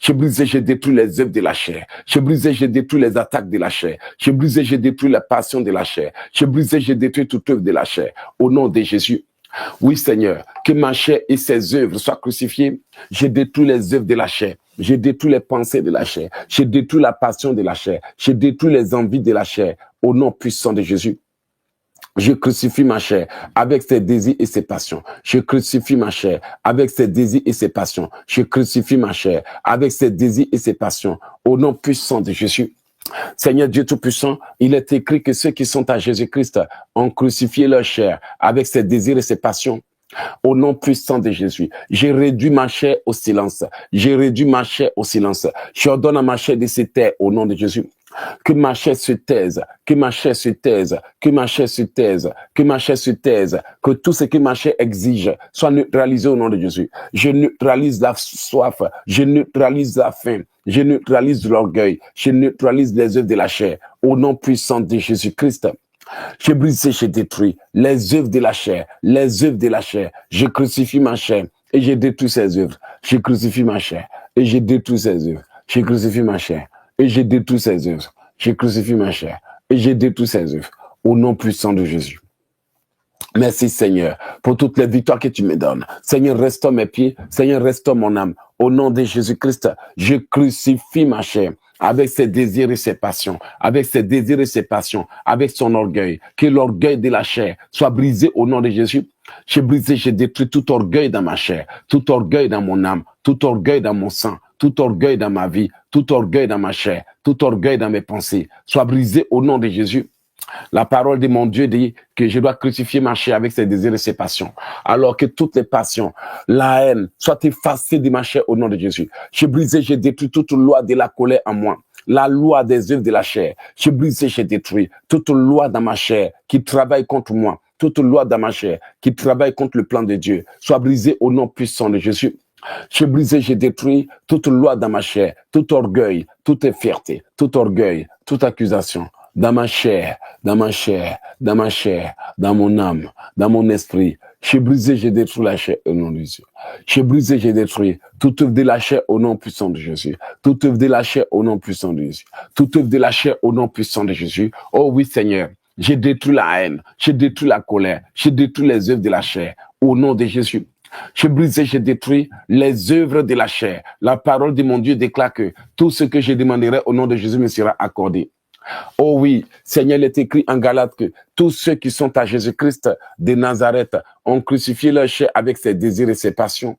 J'ai brisé, j'ai détruit les œuvres de la chair. J'ai brisé, j'ai détruit les attaques de la chair. J'ai brisé, j'ai détruit la passion de la chair. J'ai brisé, j'ai détruit toute œuvre de la chair. Au nom de Jésus. Oui, Seigneur, que ma chair et ses œuvres soient crucifiées. J'ai détruit les œuvres de la chair. J'ai détruit les pensées de la chair. J'ai détruit la passion de la chair. J'ai détruit les envies de la chair. Au nom puissant de Jésus. Je crucifie ma chair avec ses désirs et ses passions. Je crucifie ma chair avec ses désirs et ses passions. Je crucifie ma chair avec ses désirs et ses passions. Au nom puissant de Jésus. Seigneur Dieu Tout-Puissant, il est écrit que ceux qui sont à Jésus-Christ ont crucifié leur chair avec ses désirs et ses passions. Au nom puissant de Jésus, j'ai réduit ma chair au silence. J'ai réduit ma chair au silence. J'ordonne à ma chair de se taire au nom de Jésus. Que ma chair se taise, que ma chair se taise, que ma chair se taise, que ma chair se taise, que tout ce que ma chair exige soit neutralisé au nom de Jésus. Je neutralise la soif, je neutralise la faim, je neutralise l'orgueil, je neutralise les œuvres de la chair au nom puissant de Jésus-Christ. J'ai brisé, j'ai détruit les œuvres de la chair, les œuvres de la chair. Je crucifie ma chair et j'ai détruit ses œuvres. Je crucifie ma chair et j'ai détruit ses œuvres. Je crucifie ma chair et j'ai détruit ses œuvres. Je crucifie ma chair et j'ai détruit ses œuvres. Au nom puissant de Jésus. Merci Seigneur pour toutes les victoires que tu me donnes. Seigneur, restaure mes pieds. Seigneur, restaure mon âme. Au nom de Jésus-Christ, je crucifie ma chair avec ses désirs et ses passions, avec ses désirs et ses passions, avec son orgueil. Que l'orgueil de la chair soit brisé au nom de Jésus. J'ai brisé, j'ai détruit tout orgueil dans ma chair, tout orgueil dans mon âme, tout orgueil dans mon sang, tout orgueil dans ma vie, tout orgueil dans ma chair, tout orgueil dans mes pensées. Soit brisé au nom de Jésus. La parole de mon Dieu dit que je dois crucifier ma chair avec ses désirs et ses passions. Alors que toutes les passions, la haine, soient effacées de ma chair au nom de Jésus. J'ai brisé, j'ai détruit toute loi de la colère en moi. La loi des œuvres de la chair. J'ai brisé, j'ai détruit toute loi dans ma chair qui travaille contre moi. Toute loi dans ma chair qui travaille contre le plan de Dieu. Soit brisée au nom puissant de Jésus. J'ai brisé, j'ai détruit toute loi dans ma chair, tout orgueil, toute fierté, tout orgueil, toute accusation. Dans ma chair, dans ma chair, dans ma chair, dans mon âme, dans mon esprit. J'ai brisé, j'ai détruit la chair au nom de Jésus. J'ai brisé, j'ai détruit toute œuvre de la chair au nom puissant de Jésus. Toute œuvre de la chair au nom puissant de Jésus. Toute œuvre de la chair au nom puissant de Jésus. Oh oui Seigneur, j'ai détruit la haine, j'ai détruit la colère, j'ai détruit les œuvres de la chair au nom de Jésus. J'ai brisé, j'ai détruit les œuvres de la chair. La parole de mon Dieu déclare que tout ce que je demanderai au nom de Jésus me sera accordé. Oh oui, Seigneur, il est écrit en Galates que tous ceux qui sont à Jésus-Christ de Nazareth ont crucifié leur chair avec ses désirs et ses passions.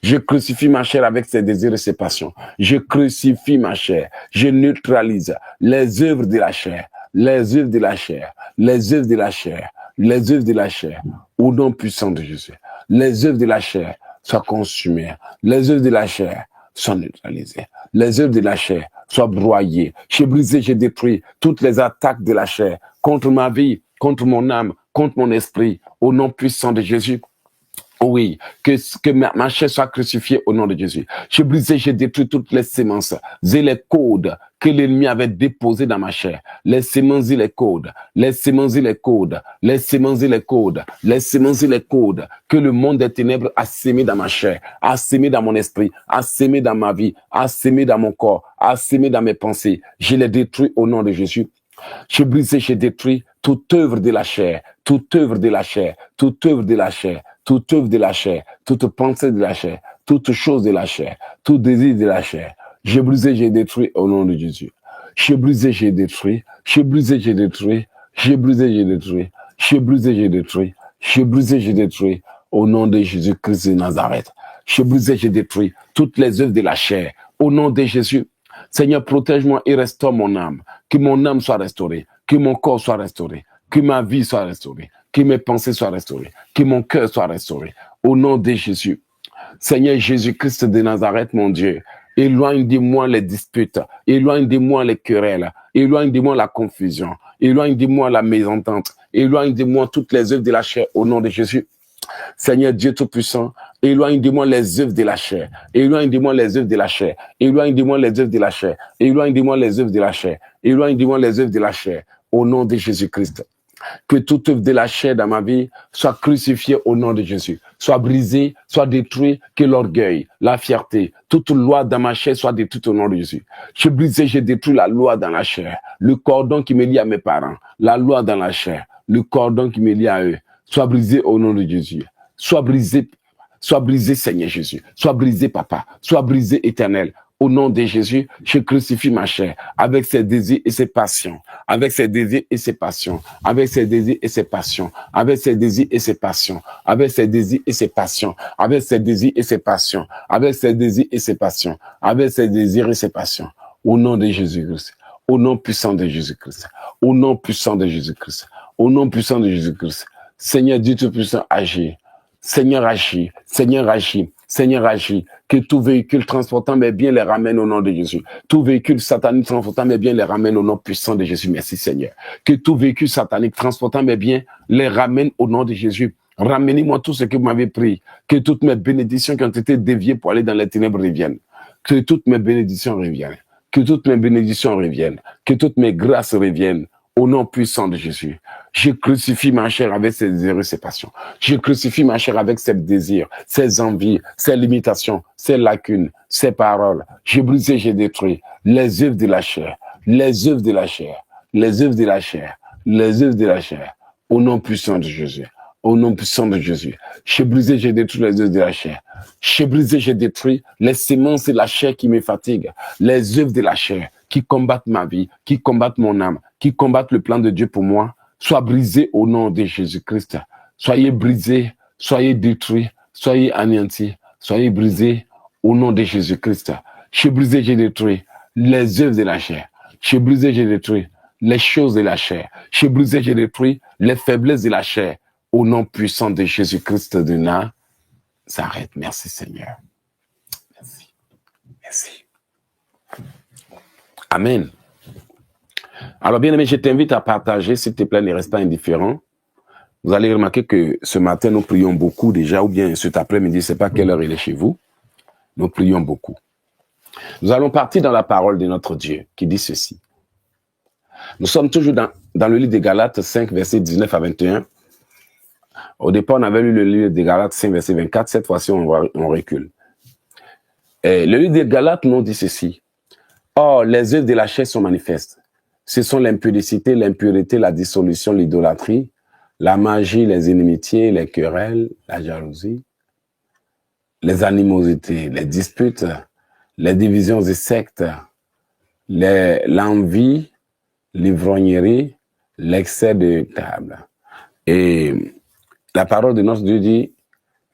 Je crucifie ma chair avec ses désirs et ses passions. Je crucifie ma chair. Je neutralise les œuvres de la chair, les œuvres de la chair, les œuvres de la chair, les œuvres de la chair, au nom puissant de Jésus. Les œuvres de la chair soient consumées. Les œuvres de la chair soient neutralisées. Les œuvres de la chair soient broyées. J'ai brisé, j'ai détruit toutes les attaques de la chair contre ma vie, contre mon âme, contre mon esprit, au nom puissant de Jésus. Oui, que ma chair soit crucifiée au nom de Jésus. J'ai brisé, j'ai détruit toutes les semences et les codes que l'ennemi avait déposés dans ma chair. Les semences et les codes, les semences et les codes, les semences et les codes, les semences et les codes que le monde des ténèbres a sémé dans ma chair, a sémé dans mon esprit, a sémé dans ma vie, a sémé dans mon corps, a sémé dans mes pensées. Je les détruis au nom de Jésus. J'ai brisé, j'ai détruit toute œuvre de la chair, toute œuvre de la chair, toute œuvre de la chair, toute œuvre de la chair, toute pensée de la chair, toute chose de la chair, tout désir de la chair. J'ai brisé, j'ai détruit au nom de Jésus. J'ai brisé, j'ai détruit. J'ai brisé, j'ai détruit. J'ai brisé, j'ai détruit. J'ai brisé, j'ai détruit. J'ai brisé, j'ai détruit au nom de Jésus-Christ de Nazareth. Je brise et je détruis toutes les œuvres de la chair. Au nom de Jésus, Seigneur, protège-moi et restaure mon âme. Que mon âme soit restaurée, que mon corps soit restauré, que ma vie soit restaurée, que mes pensées soient restaurées, que mon cœur soit restauré. Au nom de Jésus. Seigneur Jésus-Christ de Nazareth, mon Dieu, éloigne de moi les disputes, éloigne de moi les querelles, éloigne de moi la confusion, éloigne de moi la mésentente, éloigne de moi toutes les œuvres de la chair au nom de Jésus. Seigneur Dieu Tout-Puissant, éloigne de moi les œuvres de la chair, éloigne de moi les œuvres de la chair, éloigne de moi les œuvres de la chair, éloigne de moi les œuvres de la chair, éloigne de moi les œuvres de la chair, au nom de Jésus-Christ. Que toute œuvre de la chair dans ma vie soit crucifiée au nom de Jésus, soit brisée, soit détruite, que l'orgueil, la fierté, toute loi dans ma chair soit détruite au nom de Jésus. Je brise et je détruis la loi dans la chair, le cordon qui me lie à mes parents, la loi dans la chair, le cordon qui me lie à eux, soit brisé au nom de Jésus. Sois brisé Seigneur Jésus, sois brisé Papa, sois brisé Éternel. Au nom de Jésus, je crucifie ma chair avec ses désirs et ses passions, avec ses désirs et ses passions, avec ses désirs et ses passions, avec ses désirs et ses passions, avec ses désirs et ses passions, avec ses désirs et ses passions, avec ses désirs et ses passions, avec ses désirs et ses passions. Au nom de Jésus-Christ, au nom puissant de Jésus-Christ, au nom puissant de Jésus-Christ, au nom puissant de Jésus-Christ. Seigneur Dieu Tout-Puissant, agis. Seigneur, agis. Seigneur, agis. Seigneur, agis. Que tout véhicule transportant mes biens les ramène au nom de Jésus. Tout véhicule satanique transportant mes biens les ramène au nom puissant de Jésus. Merci Seigneur. Que tout véhicule satanique transportant mes biens les ramène au nom de Jésus. Ramenez-moi tout ce que vous m'avez pris. Que toutes mes bénédictions qui ont été déviées pour aller dans les ténèbres reviennent. Que toutes mes bénédictions reviennent. Que toutes mes bénédictions reviennent. Que toutes mes grâces reviennent. Au nom puissant de Jésus, je crucifie ma chair avec ses désirs et ses passions. Je crucifie ma chair avec ses désirs, ses envies, ses limitations, ses lacunes, ses paroles. Je brise et je détruis les œuvres de la chair, les œuvres de la chair, les œuvres de la chair, les œuvres de la chair. Au nom puissant de Jésus, au nom puissant de Jésus, je brise et je détruis les œuvres de la chair. Je brise et je détruis les semences de la chair qui me fatiguent, les œuvres de la chair qui combattent ma vie, qui combattent mon âme, qui combattent le plan de Dieu pour moi, soient brisés au nom de Jésus-Christ. Soyez brisés, soyez détruits, soyez anéantis, soyez brisés au nom de Jésus-Christ. Je brise et je détruis les œuvres de la chair. Je brise et je détruis les choses de la chair. Je brise et je détruis les faiblesses de la chair au nom puissant de Jésus-Christ de Nazareth. Merci Seigneur. Merci. Merci. Amen. Alors, bien aimé, je t'invite à partager, s'il te plaît, ne reste pas indifférent. Vous allez remarquer que ce matin, nous prions beaucoup déjà, ou bien cet après-midi, je ne sais pas quelle heure il est chez vous. Nous prions beaucoup. Nous allons partir dans la parole de notre Dieu, qui dit ceci. Nous sommes toujours dans le livre des Galates 5, versets 19 à 21. Au départ, on avait lu le livre des Galates 5, verset 24. Cette fois-ci, on recule. Et le livre des Galates nous dit ceci. Or, les œuvres de la chair sont manifestes. Ce sont l'impudicité, l'impureté, la dissolution, l'idolâtrie, la magie, les inimitiés, les querelles, la jalousie, les animosités, les disputes, les divisions et sectes, l'envie, l'ivrognerie, l'excès de table. Et la parole de notre Dieu dit,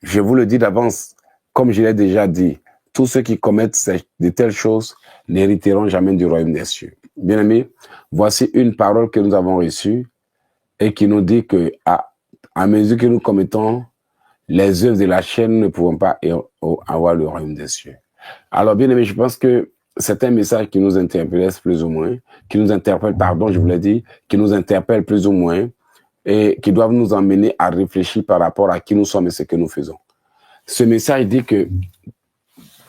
je vous le dis d'avance, comme je l'ai déjà dit, tous ceux qui commettent de telles choses n'hériteront jamais du royaume des cieux. Bien-aimés, voici une parole que nous avons reçue et qui nous dit que à mesure que nous commettons les œuvres de la chair, nous ne pouvons pas avoir le royaume des cieux. Alors, bien-aimés, je pense que c'est un message qui nous interpelle plus ou moins, qui nous interpelle plus ou moins, et qui doit nous emmener à réfléchir par rapport à qui nous sommes et ce que nous faisons. Ce message dit que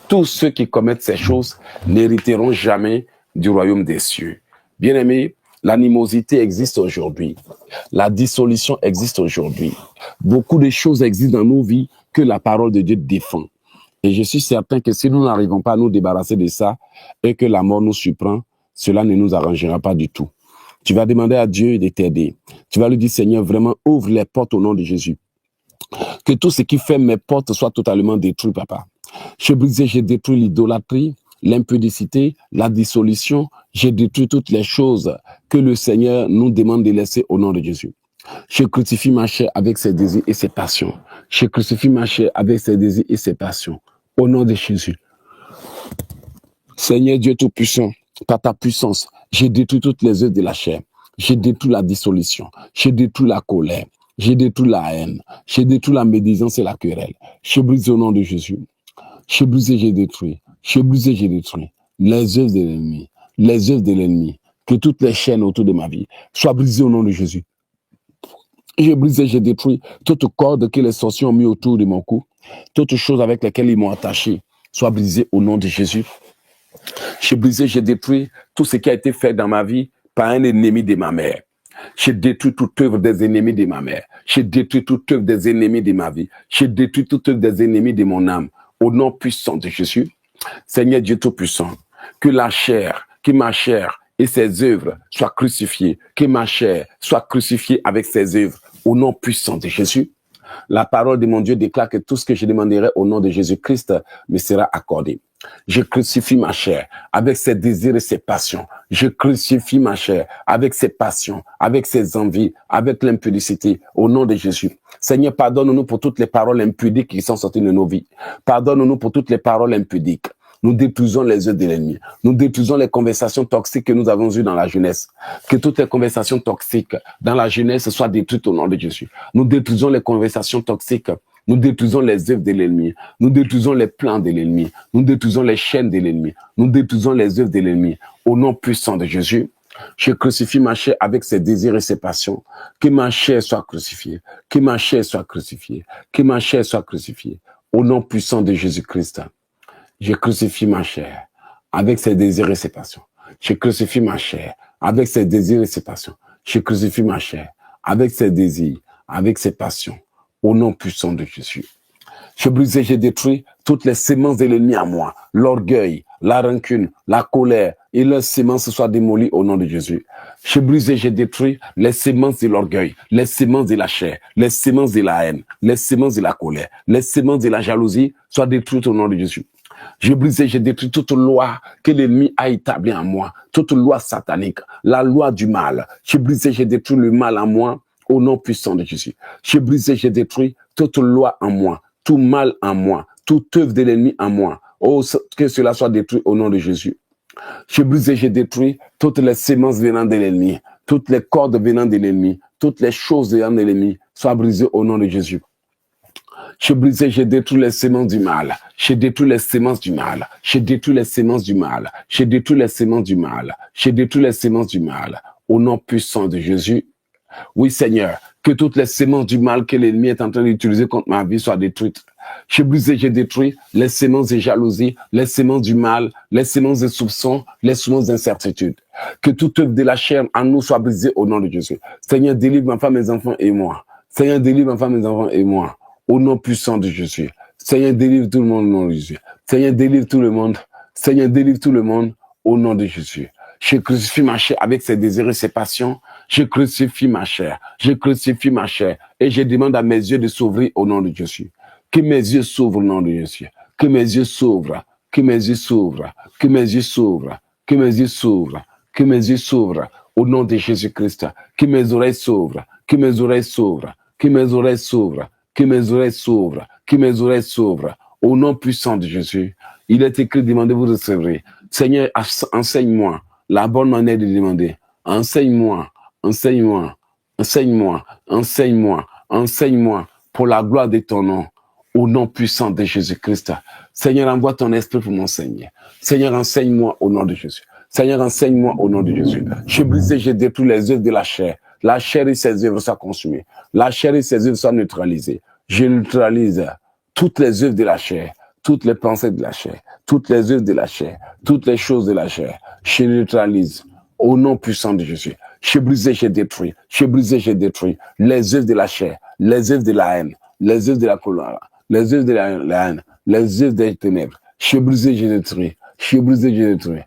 tous ceux qui commettent ces choses n'hériteront jamais du royaume des cieux. Bien-aimés, l'animosité existe aujourd'hui. La dissolution existe aujourd'hui. Beaucoup de choses existent dans nos vies que la parole de Dieu défend. Et je suis certain que si nous n'arrivons pas à nous débarrasser de ça et que la mort nous surprend, cela ne nous arrangera pas du tout. Tu vas demander à Dieu de t'aider. Tu vas lui dire, Seigneur, vraiment ouvre les portes au nom de Jésus. Que tout ce qui fait mes portes soit totalement détruit, Papa. Je brise et je détruis l'idolâtrie, l'impudicité, la dissolution. Je détruis toutes les choses que le Seigneur nous demande de laisser au nom de Jésus. Je crucifie ma chair avec ses désirs et ses passions. Je crucifie ma chair avec ses désirs et ses passions. Au nom de Jésus. Seigneur Dieu Tout-Puissant, par ta puissance, j'ai détruit toutes les œuvres de la chair. J'ai détruit la dissolution. J'ai détruit la colère. J'ai détruit la haine. J'ai détruit la médisance et la querelle. J'ai brisé au nom de Jésus. J'ai brisé, j'ai détruit. J'ai brisé, j'ai détruit. Les œuvres de l'ennemi. Les œuvres de l'ennemi. Que toutes les chaînes autour de ma vie soient brisées au nom de Jésus. J'ai brisé, j'ai détruit toute corde que les sorciers ont mis autour de mon cou. Toutes choses avec lesquelles ils m'ont attaché soient brisées au nom de Jésus. J'ai brisé, j'ai détruit tout ce qui a été fait dans ma vie par un ennemi de ma mère. J'ai détruit toute œuvre des ennemis de ma mère. J'ai détruit toute œuvre des ennemis de ma vie. J'ai détruit toute œuvre des ennemis de mon âme. Au nom puissant de Jésus, Seigneur Dieu Tout-Puissant, que ma chair et ses œuvres soient crucifiées. Que ma chair soit crucifiée avec ses œuvres. Au nom puissant de Jésus. La parole de mon Dieu déclare que tout ce que je demanderai au nom de Jésus-Christ me sera accordé. Je crucifie ma chair avec ses désirs et ses passions. Je crucifie ma chair avec ses passions, avec ses envies, avec l'impudicité, au nom de Jésus. Seigneur, pardonne-nous pour toutes les paroles impudiques qui sont sorties de nos vies. Pardonne-nous pour toutes les paroles impudiques. Nous détruisons les œuvres de l'ennemi. Nous détruisons les conversations toxiques que nous avons eues dans la jeunesse. Que toutes les conversations toxiques dans la jeunesse soient détruites au nom de Jésus. Nous détruisons les conversations toxiques. Nous détruisons les œuvres de l'ennemi. Nous détruisons les plans de l'ennemi. Nous détruisons les chaînes de l'ennemi. Nous détruisons les œuvres de l'ennemi. Au nom puissant de Jésus, je crucifie ma chair avec ses désirs et ses passions. Que ma chair soit crucifiée. Que ma chair soit crucifiée. Que ma chair soit crucifiée. Au nom puissant de Jésus-Christ. Je crucifie ma chair avec ses désirs et ses passions. Je crucifie ma chair avec ses désirs et ses passions. Je crucifie ma chair avec ses désirs, avec ses passions. Au nom puissant de Jésus. Je brise et je détruis toutes les semences de l'ennemi à moi. L'orgueil, la rancune, la colère et leurs semences soient démolies au nom de Jésus. Je brise et je détruis les semences de l'orgueil, les semences de la chair, les semences de la haine, les semences de la colère, les semences de la jalousie soient détruites au nom de Jésus. Je brise et je détruis toute loi que l'ennemi a établie en moi, toute loi satanique, la loi du mal. Je brise et je détruis le mal en moi au nom puissant de Jésus. Je brise et je détruis toute loi en moi, tout mal en moi, toute œuvre de l'ennemi en moi. Oh, que cela soit détruit au nom de Jésus. Je brise et je détruis toutes les semences venant de l'ennemi, toutes les cordes venant de l'ennemi, toutes les choses venant de l'ennemi soient brisées au nom de Jésus. Je brise et je détruis les semences du mal. Je détruis les semences du mal. Je détruis les semences du mal. Je détruis les semences du mal. Je détruis les semences du mal. Au nom puissant de Jésus. Oui, Seigneur, que toutes les semences du mal que l'ennemi est en train d'utiliser contre ma vie soient détruites. Je brise et je détruis les semences de jalousie, les semences du mal, les semences de soupçons, les semences d'incertitude. Que toute œuvre de la chair en nous soit brisée au nom de Jésus. Seigneur, délivre ma femme, mes enfants et moi. Seigneur, délivre ma femme, mes enfants et moi. Au nom puissant de Jésus. Seigneur, délivre tout le monde au nom de Jésus. Seigneur, délivre tout le monde. Seigneur, délivre tout le monde au nom de Jésus. Je crucifie ma chair avec ses désirs et ses passions. Je crucifie ma chair. Je crucifie ma chair. Et je demande à mes yeux de s'ouvrir au nom de Jésus. Que mes yeux s'ouvrent au nom de Jésus. Que mes yeux s'ouvrent. Que mes yeux s'ouvrent. Que mes yeux s'ouvrent. Que mes yeux s'ouvrent. Que mes yeux s'ouvrent au nom de Jésus-Christ. Que mes oreilles s'ouvrent. Que mes oreilles s'ouvrent. Que mes oreilles s'ouvrent. Que mes oreilles s'ouvrent, que mes oreilles s'ouvrent, au nom puissant de Jésus. Il est écrit, demandez-vous de recevoir. Seigneur, enseigne-moi la bonne manière de demander. Enseigne-moi, enseigne-moi, enseigne-moi, enseigne-moi, enseigne-moi pour la gloire de ton nom, au nom puissant de Jésus-Christ. Seigneur, envoie ton esprit pour m'enseigner. Seigneur, enseigne-moi au nom de Jésus. Seigneur, enseigne-moi au nom de Jésus. Je brise et je détruis les œuvres de la chair. La chair et ses œuvres soient consumées. La chair et ses œuvres soient neutralisées. Je neutralise toutes les œuvres de la chair, toutes les pensées de la chair, toutes les œuvres de la chair, toutes les choses de la chair. Je neutralise au nom puissant de Jésus. Je brise et je détruis. Je brise et je détruis les œuvres de la chair, les œuvres de la haine, les œuvres de la colère, les œuvres de la haine, les œuvres des ténèbres. Je brise et je détruis. Je brise et je détruis.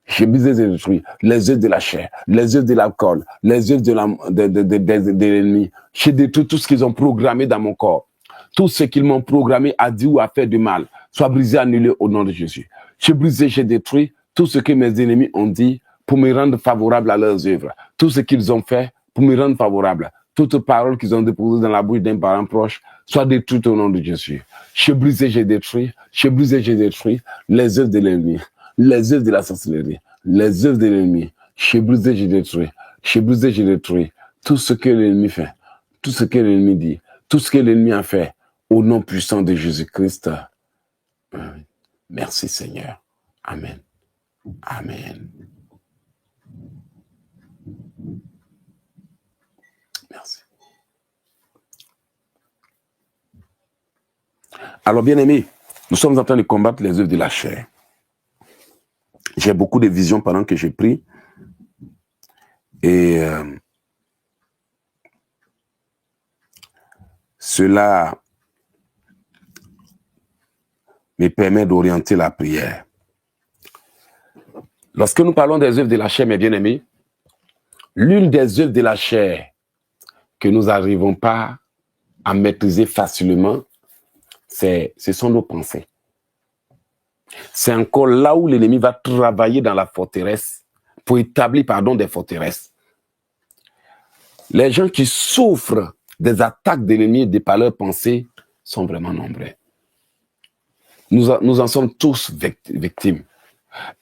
Je brise et je détruis les œuvres de la chair, les œuvres de l'alcool, les œuvres de l'ennemi. Je détruis tout ce qu'ils ont programmé dans mon corps. Tout ce qu'ils m'ont programmé à dire ou à faire de mal, soit brisé, annulé au nom de Jésus. Je brise et je détruis tout ce que mes ennemis ont dit pour me rendre favorable à leurs œuvres. Tout ce qu'ils ont fait pour me rendre favorable. Toute parole qu'ils ont déposée dans la bouche d'un parent proche soit détruite au nom de Jésus. J'ai brisé, j'ai détruit. J'ai brisé, j'ai détruit les œuvres de l'ennemi, les œuvres de la sorcellerie, les œuvres de l'ennemi. J'ai brisé, j'ai détruit. J'ai brisé, j'ai détruit. Tout ce que l'ennemi fait, tout ce que l'ennemi dit, tout ce que l'ennemi a fait, au nom puissant de Jésus-Christ. Merci Seigneur. Amen. Amen. Merci. Alors, bien-aimés, nous sommes en train de combattre les œuvres de la chair. J'ai beaucoup de visions pendant que j'ai pris. Et cela me permet d'orienter la prière. Lorsque nous parlons des œuvres de la chair, mes bien-aimés, l'une des œuvres de la chair que nous n'arrivons pas à maîtriser facilement, ce sont nos pensées. C'est encore là où l'ennemi va travailler dans la forteresse pour établir, des forteresses. Les gens qui souffrent des attaques de l'ennemi et par leurs pensées sont vraiment nombreux. Nous en sommes tous victimes.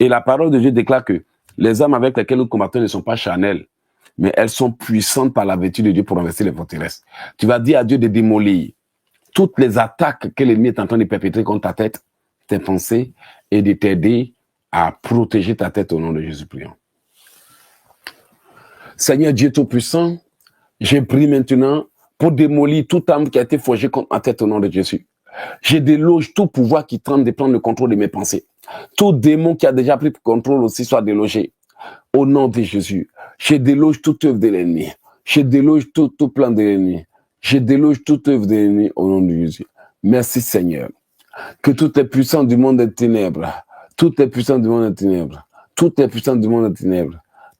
Et la parole de Dieu déclare que les armes avec lesquelles nous combattons ne sont pas charnelles, mais elles sont puissantes par la vertu de Dieu pour renverser les forteresses. Tu vas dire à Dieu de démolir toutes les attaques que l'ennemi est en train de perpétrer contre ta tête, tes pensées, et de t'aider à protéger ta tête au nom de Jésus. Prions. Seigneur Dieu Tout-Puissant, j'ai pris maintenant pour démolir toute arme qui a été forgée contre ma tête au nom de Jésus. Je déloge tout pouvoir qui tente de prendre le contrôle de mes pensées. Tout démon qui a déjà pris le contrôle aussi soit délogé. Au nom de Jésus, je déloge toute œuvre de l'ennemi. Je déloge tout plan de l'ennemi. Je déloge toute œuvre de l'ennemi au nom de Jésus. Merci Seigneur. Que toutes les puissances du monde des ténèbres, toutes les puissances du monde des ténèbres, toutes les puissances du monde des ténèbres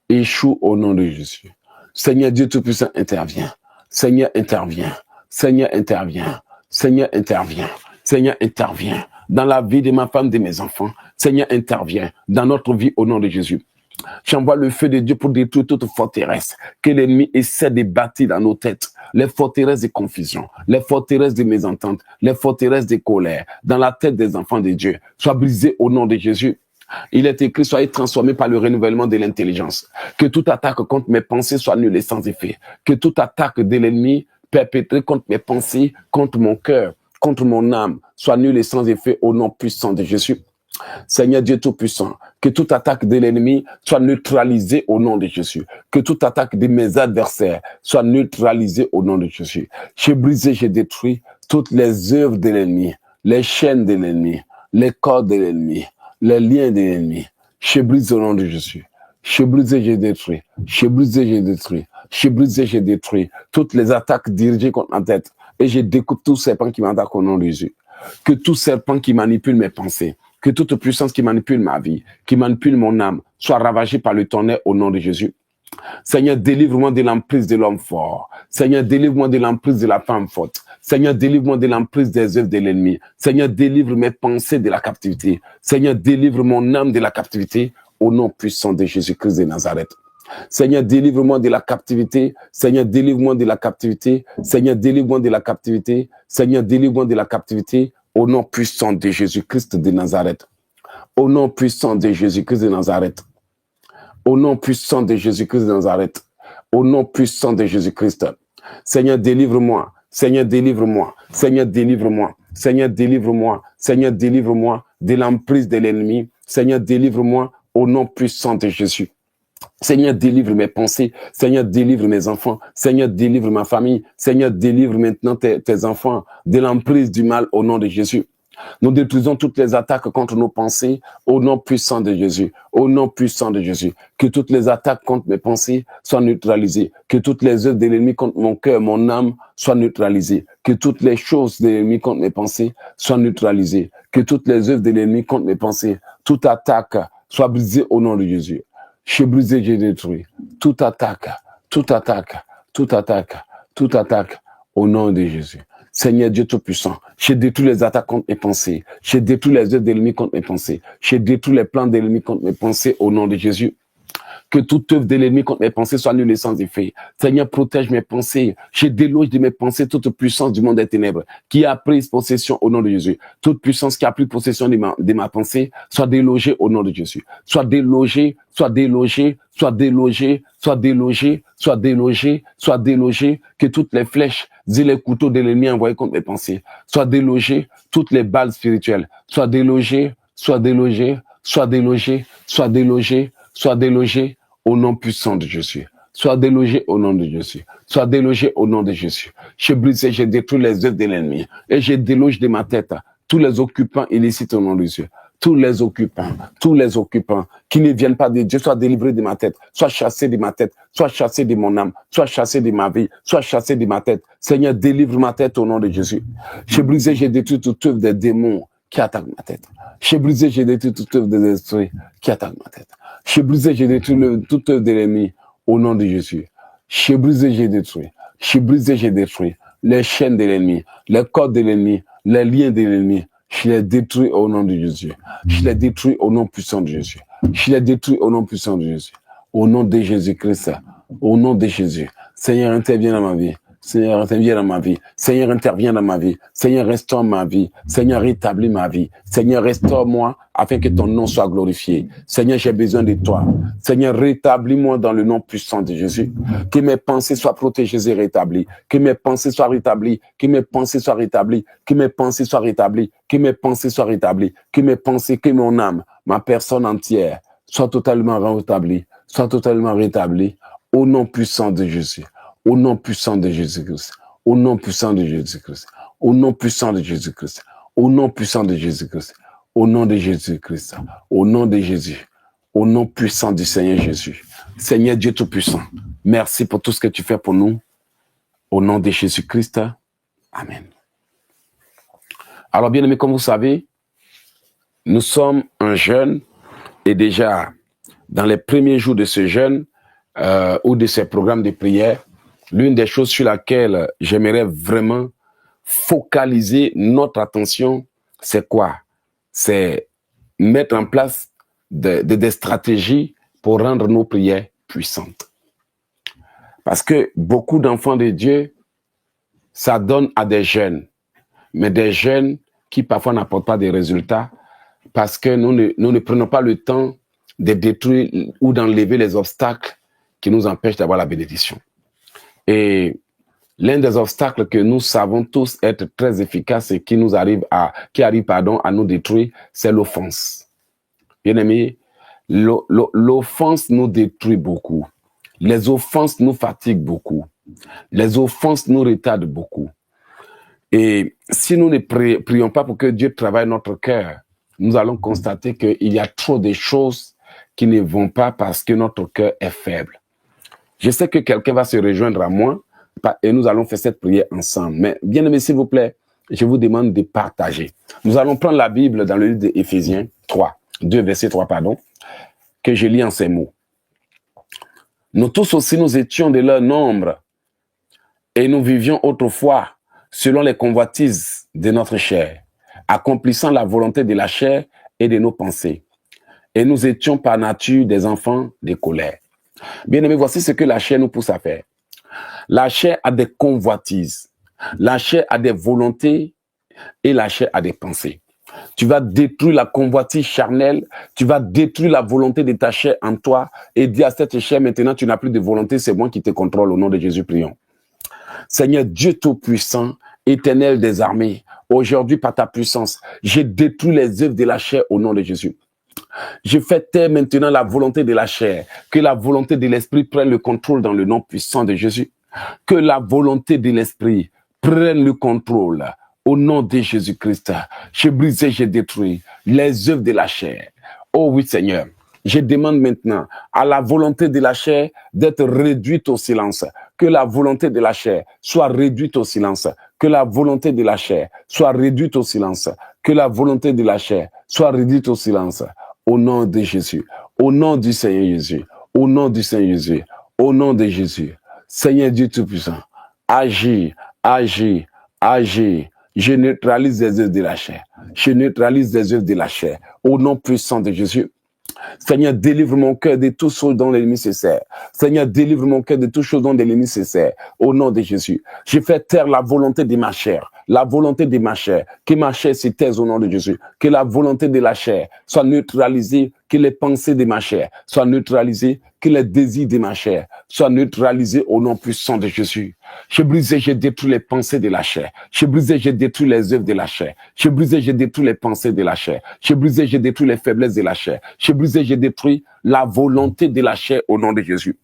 échouent au nom de Jésus. Seigneur Dieu Tout-Puissant, intervient. Seigneur, intervient. Seigneur, intervient. Seigneur, intervient. Seigneur, intervient. Dans la vie de ma femme, de mes enfants. Seigneur, intervient. Dans notre vie au nom de Jésus. J'envoie le feu de Dieu pour détruire toute forteresse que l'ennemi essaie de bâtir dans nos têtes. Les forteresses de confusion, les forteresses de mésentente, les forteresses de colère dans la tête des enfants de Dieu soient brisées au nom de Jésus. Il est écrit, soyez transformés par le renouvellement de l'intelligence. Que toute attaque contre mes pensées soit nulle et sans effet. Que toute attaque de l'ennemi perpétrée contre mes pensées, contre mon cœur, contre mon âme, soit nulle et sans effet au nom puissant de Jésus. Seigneur Dieu Tout-Puissant, que toute attaque de l'ennemi soit neutralisée au nom de Jésus. Que toute attaque de mes adversaires soit neutralisée au nom de Jésus. J'ai brisé, j'ai détruit toutes les œuvres de l'ennemi, les chaînes de l'ennemi, les cordes de l'ennemi, les liens de l'ennemi. J'ai brisé au nom de Jésus. J'ai brisé, j'ai détruit. J'ai brisé, j'ai détruit. J'ai brisé, j'ai détruit toutes les attaques dirigées contre ma tête. Et je découpe tout serpent qui m'attaque au nom de Jésus. Que tout serpent qui manipule mes pensées, que toute puissance qui manipule ma vie, qui manipule mon âme, soit ravagée par le tonnerre au nom de Jésus. Seigneur, délivre-moi de l'emprise de l'homme fort. Seigneur, délivre-moi de l'emprise de la femme forte. Seigneur, délivre-moi de l'emprise des œuvres de l'ennemi. Seigneur, délivre mes pensées de la captivité. Seigneur, délivre mon âme de la captivité au nom puissant de Jésus-Christ de Nazareth. Seigneur, délivre-moi de la captivité. Seigneur, délivre-moi de la captivité. Seigneur, délivre-moi de la captivité. Seigneur, délivre-moi de la captivité. Au nom puissant de Jésus-Christ de Nazareth. Au nom puissant de Jésus-Christ de Nazareth. Au nom puissant de Jésus-Christ de Nazareth. Au nom puissant de Jésus-Christ. Seigneur, délivre-moi. Seigneur, délivre-moi. Seigneur, délivre-moi. Seigneur, délivre-moi. Seigneur, délivre-moi de l'emprise de l'ennemi. Seigneur, délivre-moi au nom puissant de Jésus. Seigneur, délivre mes pensées. Seigneur, délivre mes enfants. Seigneur, délivre ma famille. Seigneur, délivre maintenant tes enfants de l'emprise du mal au nom de Jésus. Nous détruisons toutes les attaques contre nos pensées au nom puissant de Jésus. Au nom puissant de Jésus. Que toutes les attaques contre mes pensées soient neutralisées. Que toutes les œuvres de l'ennemi contre mon cœur, mon âme soient neutralisées. Que toutes les choses de l'ennemi contre mes pensées soient neutralisées. Que toutes les œuvres de l'ennemi contre mes pensées, toute attaque soit brisée au nom de Jésus. J'ai brisé, j'ai détruit. Toute attaque, toute attaque, toute attaque, toute attaque au nom de Jésus. Seigneur Dieu Tout-Puissant, j'ai détruit les attaques contre mes pensées. J'ai détruit les œuvres de l'ennemi contre mes pensées. J'ai détruit les plans de l'ennemi contre mes pensées au nom de Jésus. Que toute œuvre de l'ennemi contre mes pensées soit nulle et sans effet. Seigneur, protège mes pensées. Je déloge de mes pensées toute puissance du monde des ténèbres qui a pris possession au nom de Jésus. Toute puissance qui a pris possession de ma pensée soit délogée au nom de Jésus. Soit délogée, soit délogée, soit délogée, soit délogée, soit délogée, soit délogée. Que toutes les flèches et les couteaux de l'ennemi envoyés contre mes pensées soient délogées. Toutes les balles spirituelles soient délogées, soient délogées, soient délogées, soient délogées, soient délogées au nom puissant de Jésus. Sois délogé au nom de Jésus. Sois délogé au nom de Jésus. Je brise et je détruis les œuvres de l'ennemi. Et je déloge de ma tête tous les occupants illicites au nom de Jésus. Tous les occupants qui ne viennent pas de Dieu, soient délivrés de ma tête, soient chassés de ma tête, soient chassés de mon âme, soient chassés de ma vie, soient chassés de ma tête. Seigneur, délivre ma tête au nom de Jésus. Je brise et je détruis toute œuvre des démons qui attaquent ma tête. Je brise et je détruis toute œuvre des esprits qui attaquent ma tête. Je brise et je détruis toute œuvre de l'ennemi au nom de Jésus. Je brise et je détruis. Je brise et je détruis les chaînes de l'ennemi, les cordes de l'ennemi, les liens de l'ennemi. Je les détruis au nom de Jésus. Je les détruis au nom puissant de Jésus. Je les détruis au nom puissant de Jésus. Au nom de Jésus-Christ. Au nom de Jésus. Seigneur, interviens dans ma vie. Seigneur, interviens dans ma vie. Seigneur, interviens dans ma vie. Seigneur, restaure ma vie. Seigneur, rétablis ma vie. Seigneur, restaure-moi afin que ton nom soit glorifié. Seigneur, j'ai besoin de toi. Seigneur, rétablis-moi dans le nom puissant de Jésus. Que mes pensées soient protégées et rétablies. Que mes pensées soient rétablies. Que mes pensées soient rétablies. Que mes pensées soient rétablies. Que mes pensées soient rétablies. Que mes pensées, que mon âme, ma personne entière, soit totalement rétablie. Soit totalement rétablie. Au nom puissant de Jésus. Au nom puissant de Jésus-Christ. Au nom puissant de Jésus-Christ. Au nom puissant de Jésus-Christ. Au nom puissant de Jésus-Christ. Au nom de Jésus-Christ. Au nom de Jésus. Au nom puissant du Seigneur Jésus. Seigneur Dieu Tout-Puissant, merci pour tout ce que tu fais pour nous. Au nom de Jésus-Christ. Amen. Alors, bien aimés, comme vous savez, nous sommes un jeûne et déjà, dans les premiers jours de ce jeûne ou de ces programmes de prière, l'une des choses sur laquelle j'aimerais vraiment focaliser notre attention, c'est quoi? C'est mettre en place des stratégies pour rendre nos prières puissantes. Parce que beaucoup d'enfants de Dieu s'adonnent à des jeûnes, mais des jeûnes qui parfois n'apportent pas de résultats parce que nous ne prenons pas le temps de détruire ou d'enlever les obstacles qui nous empêchent d'avoir la bénédiction. Et l'un des obstacles que nous savons tous être très efficaces et qui arrive à nous détruire, c'est l'offense. Bien aimé, l'offense nous détruit beaucoup. Les offenses nous fatiguent beaucoup. Les offenses nous retardent beaucoup. Et si nous ne prions pas pour que Dieu travaille notre cœur, nous allons constater qu'il y a trop de choses qui ne vont pas parce que notre cœur est faible. Je sais que quelqu'un va se rejoindre à moi et nous allons faire cette prière ensemble. Mais bien aimé, s'il vous plaît, je vous demande de partager. Nous allons prendre la Bible dans le livre d'Éphésiens 2 verset 3, que je lis en ces mots. Nous tous aussi, nous étions de leur nombre et nous vivions autrefois selon les convoitises de notre chair, accomplissant la volonté de la chair et de nos pensées. Et nous étions par nature des enfants de colère. Bien aimé, voici ce que la chair nous pousse à faire. La chair a des convoitises, la chair a des volontés et la chair a des pensées. Tu vas détruire la convoitise charnelle, tu vas détruire la volonté de ta chair en toi et dire à cette chair, maintenant tu n'as plus de volonté, c'est moi qui te contrôle au nom de Jésus, prions. Seigneur Dieu Tout-Puissant, Éternel des armées, aujourd'hui par ta puissance, je détruis les œuvres de la chair au nom de Jésus. Je fais taire maintenant la volonté de la chair, que la volonté de l'esprit prenne le contrôle dans le nom puissant de Jésus. Que la volonté de l'esprit prenne le contrôle au nom de Jésus-Christ. Je brise et je détruis les œuvres de la chair. Oh oui Seigneur, je demande maintenant à la volonté de la chair d'être réduite au silence. Que la volonté de la chair soit réduite au silence. Que la volonté de la chair soit réduite au silence. Que la volonté de la chair soit réduite au silence. Au nom de Jésus, au nom du Seigneur Jésus, au nom du Seigneur Jésus, au nom de Jésus. Seigneur Dieu Tout-Puissant, agis, agis, agis. Je neutralise les œuvres de la chair. Je neutralise les œuvres de la chair. Au nom puissant de Jésus, Seigneur, délivre mon cœur de toutes choses dont l'ennemi se sert. Seigneur, délivre mon cœur de toutes choses dont l'ennemi se sert. Au nom de Jésus. Je fais taire la volonté de ma chair. La volonté de ma chair. Que ma chair se taise au nom de Jésus. Que la volonté de la chair soit neutralisée. Que les pensées de ma chair soient neutralisées. Que les désirs de ma chair soient neutralisés au nom puissant de Jésus. Je brise et je détruis les pensées de la chair. Je brise et je détruis les œuvres de la chair. Je brise et je détruis les pensées de la chair. Je brise et je détruis les faiblesses de la chair. Je brise et je détruis la volonté de la chair au nom de Jésus.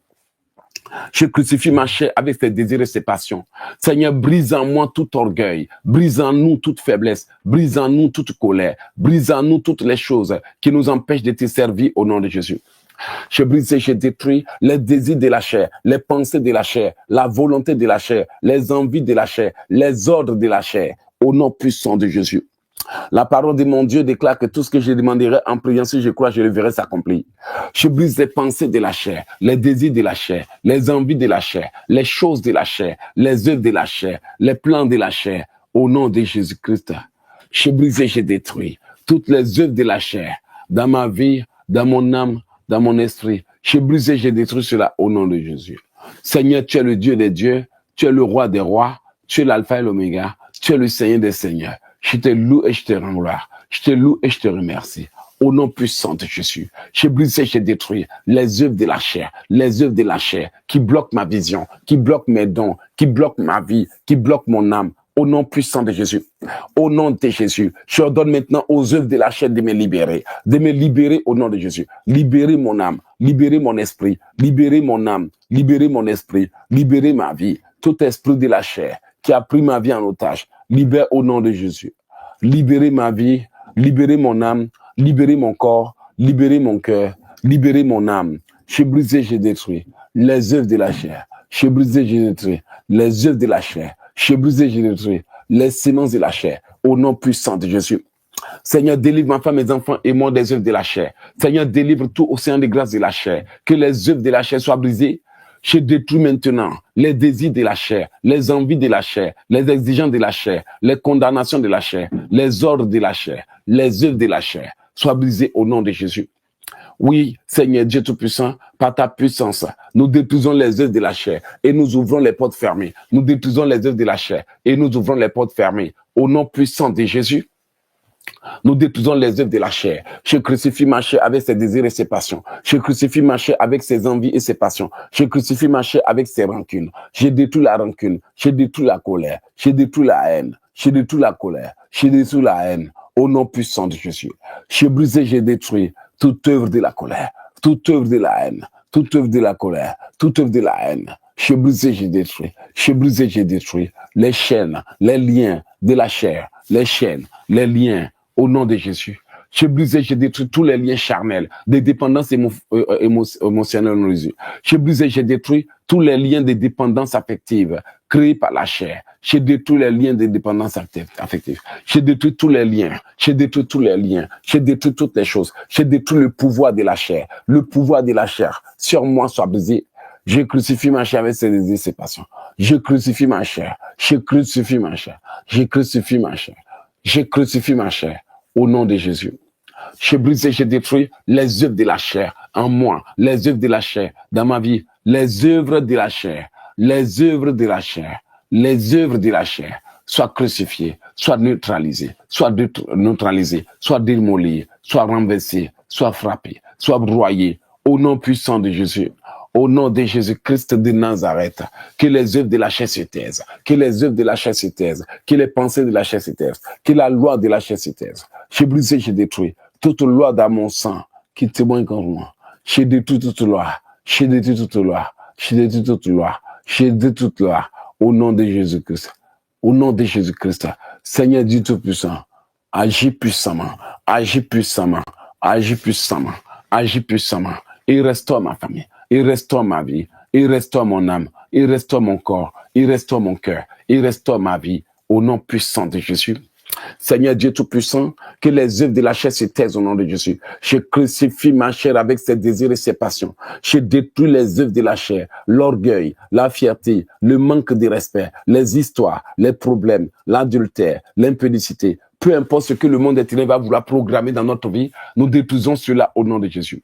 Je crucifie ma chair avec ses désirs et ses passions. Seigneur, brise en moi tout orgueil, brise en nous toute faiblesse, brise en nous toute colère, brise en nous toutes les choses qui nous empêchent de te servir au nom de Jésus. Je brise et je détruis les désirs de la chair, les pensées de la chair, la volonté de la chair, les envies de la chair, les ordres de la chair, au nom puissant de Jésus. La parole de mon Dieu déclare que tout ce que je demanderai en priant, si je crois, je le verrai s'accomplir. Je brise les pensées de la chair, les désirs de la chair, les envies de la chair, les choses de la chair, les œuvres de la chair, les plans de la chair, au nom de Jésus-Christ. Je brise et je détruis toutes les œuvres de la chair dans ma vie, dans mon âme, dans mon esprit. Je brise et je détruis cela au nom de Jésus. Seigneur, tu es le Dieu des dieux, tu es le roi des rois, tu es l'alpha et l'oméga, tu es le Seigneur des seigneurs. Je te loue et je te rends gloire. Je te loue et je te remercie. Au nom puissant de Jésus, je brise et je détruis les œuvres de la chair, les œuvres de la chair qui bloquent ma vision, qui bloquent mes dons, qui bloquent ma vie, qui bloquent mon âme. Au nom puissant de Jésus, au nom de Jésus, je ordonne maintenant aux œuvres de la chair de me libérer au nom de Jésus. Libérer mon âme, libérer mon esprit, libérer mon âme, libérer mon esprit, libérer ma vie. Tout esprit de la chair qui a pris ma vie en otage, libère au nom de Jésus. Libérer ma vie, libérer mon âme, libérer mon corps, libérer mon cœur, libérer mon âme. Je brise et je détruis les œuvres de la chair. Je brise et je détruis les œuvres de la chair. Je brise et je détruis les semences de la chair. Au nom puissant de Jésus. Seigneur, délivre ma femme, mes enfants et moi des œuvres de la chair. Seigneur, délivre tout océan de grâce de la chair. Que les œuvres de la chair soient brisées. Je détruis maintenant les désirs de la chair, les envies de la chair, les exigences de la chair, les condamnations de la chair, les ordres de la chair, les œuvres de la chair. Soient brisées au nom de Jésus. Oui, Seigneur Dieu Tout-Puissant, par ta puissance, nous détruisons les œuvres de la chair et nous ouvrons les portes fermées. Nous détruisons les œuvres de la chair et nous ouvrons les portes fermées. Au nom puissant de Jésus, nous détruisons les œuvres de la chair. Je crucifie ma chair avec ses désirs et ses passions. Je crucifie ma chair avec ses envies et ses passions. Je crucifie ma chair avec ses rancunes. Je détruis la rancune. Je détruis la colère. Je détruis la haine. Je détruis la colère. Je détruis la haine. Au nom puissant de Jésus. Je brise et je détruis toute œuvre de la colère. Toute œuvre de la haine. Toute œuvre de la colère. Toute œuvre de la haine. Je brise et je détruis. Je brise et je détruis les chaînes, les liens de la chair. Les chaînes, les liens. Au nom de Jésus, je brise et je détruis tous les liens charnels, des dépendances émotionnelles. Je brise et je détruis tous les liens de dépendance affective créés par la chair. Je détruis les liens de dépendance affective. Je détruis tous les liens. Je détruis tous les liens. Je détruis toutes les choses. Je détruis le pouvoir de la chair. Le pouvoir de la chair sur moi soit brisé. Je crucifie ma chair avec ses désirs et ses passions. Je crucifie ma chair. Je crucifie ma chair. Je crucifie ma chair. Je crucifie ma chair. Au nom de Jésus. Je brise et je détruis les œuvres de la chair en moi, les œuvres de la chair dans ma vie, les œuvres de la chair, les œuvres de la chair, les œuvres de la chair, soient crucifiées, soient neutralisées, soient démolies, soient renversées, soient frappées, soient broyées, au nom puissant de Jésus. Au nom de Jésus-Christ de Nazareth, que les œuvres de la chair se taisent, que les œuvres de la chair se taisent, que les pensées de la chair se taisent, que la loi de la chair se taise. Je brise et je détruis toute loi dans mon sang qui témoigne contre moi. Je détruis toute loi, je détruis toute loi, je détruis toute loi, je détruis toute loi. Au nom de Jésus-Christ, au nom de Jésus-Christ, Seigneur Dieu Tout-Puissant, agis puissamment, agis puissamment, agis puissamment, agis puissamment, et restaure ma famille. Il restaure ma vie, il restaure mon âme, il restaure mon corps, il restaure mon cœur, il restaure ma vie, au nom puissant de Jésus. Seigneur Dieu Tout-Puissant, que les œuvres de la chair se taisent au nom de Jésus. Je crucifie ma chair avec ses désirs et ses passions. Je détruis les œuvres de la chair, l'orgueil, la fierté, le manque de respect, les histoires, les problèmes, l'adultère, l'impudicité, Peu importe ce que le monde éternel va vouloir programmer dans notre vie, nous détruisons cela au nom de Jésus.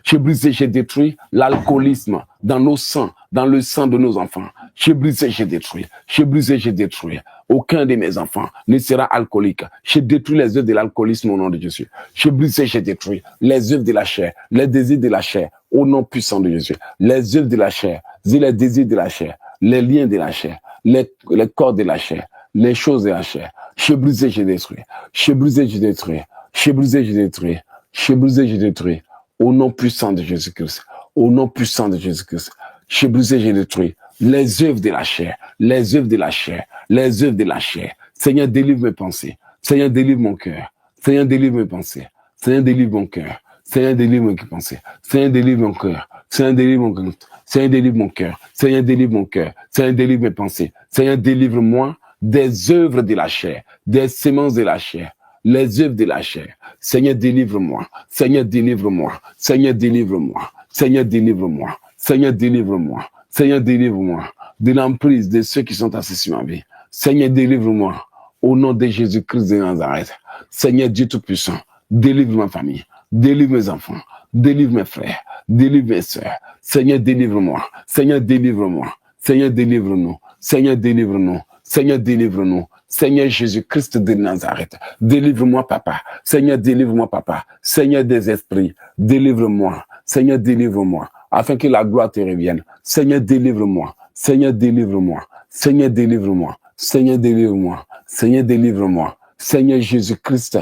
J'ai brisé, j'ai détruit l'alcoolisme dans nos sangs, dans le sang de nos enfants. J'ai brisé, j'ai détruit. J'ai brisé, j'ai détruit. Aucun de mes enfants ne sera alcoolique. J'ai détruit les œuvres de l'alcoolisme au nom de Jésus. J'ai brisé, j'ai détruit les œuvres de la chair, les désirs de la chair au nom puissant de Jésus. Les œuvres de la chair, les désirs de la chair, les liens de la chair, les corps de la chair, les choses de la chair. J'ai brisé, j'ai détruit. J'ai brisé, j'ai détruit. J'ai brisé, j'ai détruit. J'ai brisé, j'ai détruit. Au nom puissant de Jésus-Christ. Au nom puissant de Jésus-Christ. J'ai brisé, j'ai détruit les œuvres de la chair, les œuvres de la chair, les œuvres de la chair. Seigneur, délivre mes pensées. Seigneur, délivre mon cœur. Seigneur, délivre mes pensées. Seigneur, délivre mon cœur. Seigneur, délivre mes pensées. Seigneur, délivre mon cœur. Seigneur, délivre mon cœur. Seigneur, délivre mon cœur. Seigneur, délivre mon cœur. Seigneur, délivre mes pensées. Seigneur, délivre-moi des œuvres de la chair, des semences de la chair, les œuvres de la chair. Seigneur, délivre-moi. Seigneur, délivre-moi. Seigneur, délivre-moi. Seigneur, délivre-moi. Seigneur, délivre-moi. Seigneur, délivre-moi de l'emprise de ceux qui sont assis sur ma vie. Seigneur, délivre-moi au nom de Jésus-Christ de Nazareth. Seigneur Dieu Tout-Puissant, délivre ma famille, délivre mes enfants, délivre mes frères, délivre mes sœurs. Seigneur, délivre-moi. Seigneur, délivre-moi. Seigneur, délivre-nous. Seigneur, délivre-nous. Seigneur, délivre-nous. Seigneur Jésus-Christ de Nazareth, délivre-moi, Papa. Seigneur, délivre-moi, Papa. Seigneur des esprits, délivre-moi. Seigneur, délivre-moi, afin que la gloire te revienne. Seigneur, délivre-moi. Seigneur, délivre-moi. Seigneur, délivre-moi. Seigneur, délivre-moi. Seigneur, délivre-moi. Seigneur Jésus-Christ,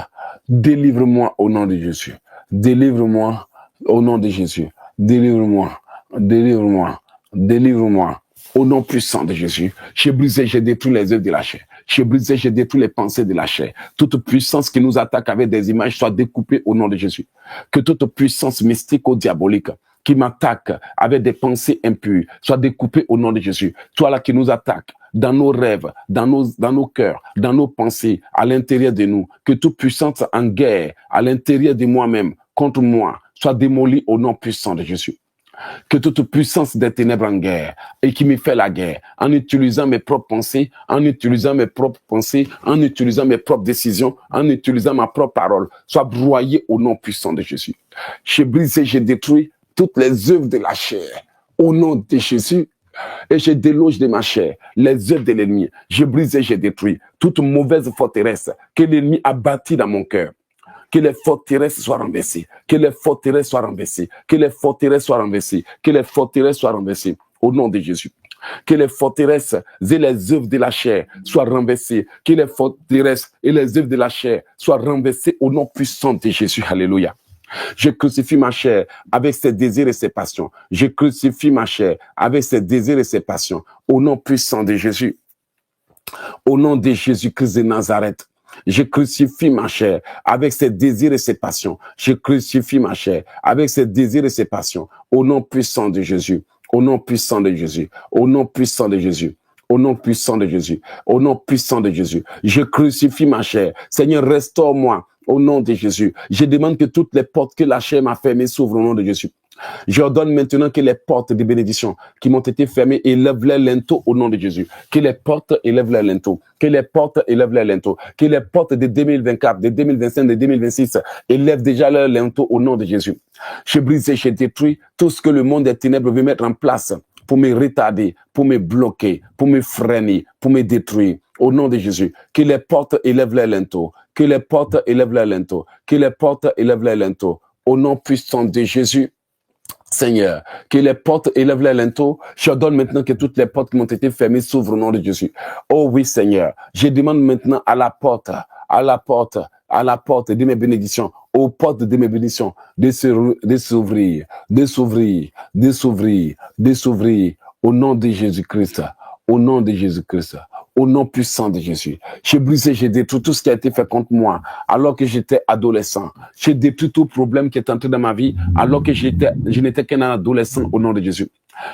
délivre-moi au nom de Jésus. Délivre-moi au nom de Jésus. Délivre-moi. Délivre-moi. Délivre-moi. Au nom puissant de Jésus, j'ai brisé, j'ai détruit les œuvres de la chair. J'ai brisé, j'ai détruit les pensées de la chair. Toute puissance qui nous attaque avec des images soit découpée au nom de Jésus. Que toute puissance mystique ou diabolique qui m'attaque avec des pensées impures soit découpée au nom de Jésus. Toi là qui nous attaque dans nos rêves, dans nos cœurs, dans nos pensées, à l'intérieur de nous. Que toute puissance en guerre à l'intérieur de moi-même contre moi soit démolie au nom puissant de Jésus. Que toute puissance des ténèbres en guerre et qui me fait la guerre en utilisant mes propres pensées, en utilisant mes propres pensées, en utilisant mes propres décisions, en utilisant ma propre parole, soit broyée au nom puissant de Jésus. J'ai brisé, j'ai détruit toutes les œuvres de la chair au nom de Jésus et je déloge de ma chair les œuvres de l'ennemi. J'ai brisé, j'ai détruit toute mauvaise forteresse que l'ennemi a bâtie dans mon cœur. Que les forteresses soient renversées, que les forteresses soient renversées, que les forteresses soient renversées, que les forteresses soient renversées au nom de Jésus. Que les forteresses et les œuvres de la chair soient renversées, que les forteresses et les œuvres de la chair soient renversées au nom puissant de Jésus. Alléluia. Je crucifie ma chair avec ses désirs et ses passions. Je crucifie ma chair avec ses désirs et ses passions au nom puissant de Jésus. Au nom de Jésus-Christ de Nazareth. Je crucifie ma chair avec ses désirs et ses passions. Je crucifie ma chair avec ses désirs et ses passions. Au nom puissant de Jésus. Au nom puissant de Jésus. Au nom puissant de Jésus. Au nom puissant de Jésus. Au nom puissant de Jésus. Je crucifie ma chair. Seigneur, restaure-moi. Au nom de Jésus. Je demande que toutes les portes que la chair m'a fermées s'ouvrent au nom de Jésus. J'ordonne maintenant que les portes de bénédiction qui m'ont été fermées élèvent les linteaux au nom de Jésus. Que les portes élèvent les linteaux. Que les portes élèvent les linteaux. Que les portes de 2024, de 2025, de 2026 élèvent déjà leurs linteaux au nom de Jésus. J'ai brisé, j'ai détruit tout ce que le monde des ténèbres veut mettre en place pour me retarder, pour me bloquer, pour me freiner, pour me détruire. Au nom de Jésus, que les portes élèvent les linteaux. Que les portes élèvent les linteaux. Que les portes élèvent les linteaux. Au nom puissant de Jésus. Seigneur, que les portes élèvent les linteaux. J'ordonne maintenant que toutes les portes qui m'ont été fermées s'ouvrent au nom de Jésus. Oh oui, Seigneur. Je demande maintenant à la porte de mes bénédictions, aux portes de mes bénédictions, de s'ouvrir, de s'ouvrir, de s'ouvrir, de s'ouvrir. Au nom de Jésus-Christ. Au nom de Jésus-Christ. Au nom puissant de Jésus. J'ai brisé, j'ai détruit tout ce qui a été fait contre moi alors que j'étais adolescent. J'ai détruit tout problème qui est entré dans ma vie alors que je n'étais qu'un adolescent au nom de Jésus.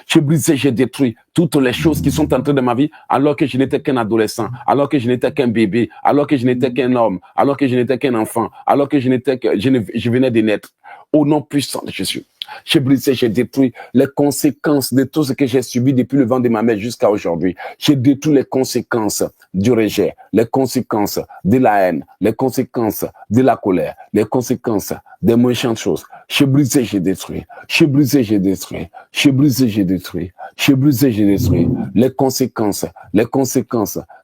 J'ai brisé, j'ai détruit toutes les choses qui sont entrées dans ma vie alors que je n'étais qu'un adolescent, alors que je n'étais qu'un bébé, alors que je n'étais qu'un homme, alors que je n'étais qu'un enfant, alors que je venais de naître. Au nom puissant de Jésus. J'ai brisé, j'ai détruit les conséquences de tout ce que j'ai subi depuis le vent de ma mère jusqu'à aujourd'hui. J'ai détruit les conséquences du rejet, les conséquences de la haine, les conséquences de la colère, les conséquences des méchantes choses. J'ai brisé, j'ai détruit. J'ai brisé, j'ai détruit. J'ai brisé, j'ai détruit. J'ai brisé, j'ai détruit. Les conséquences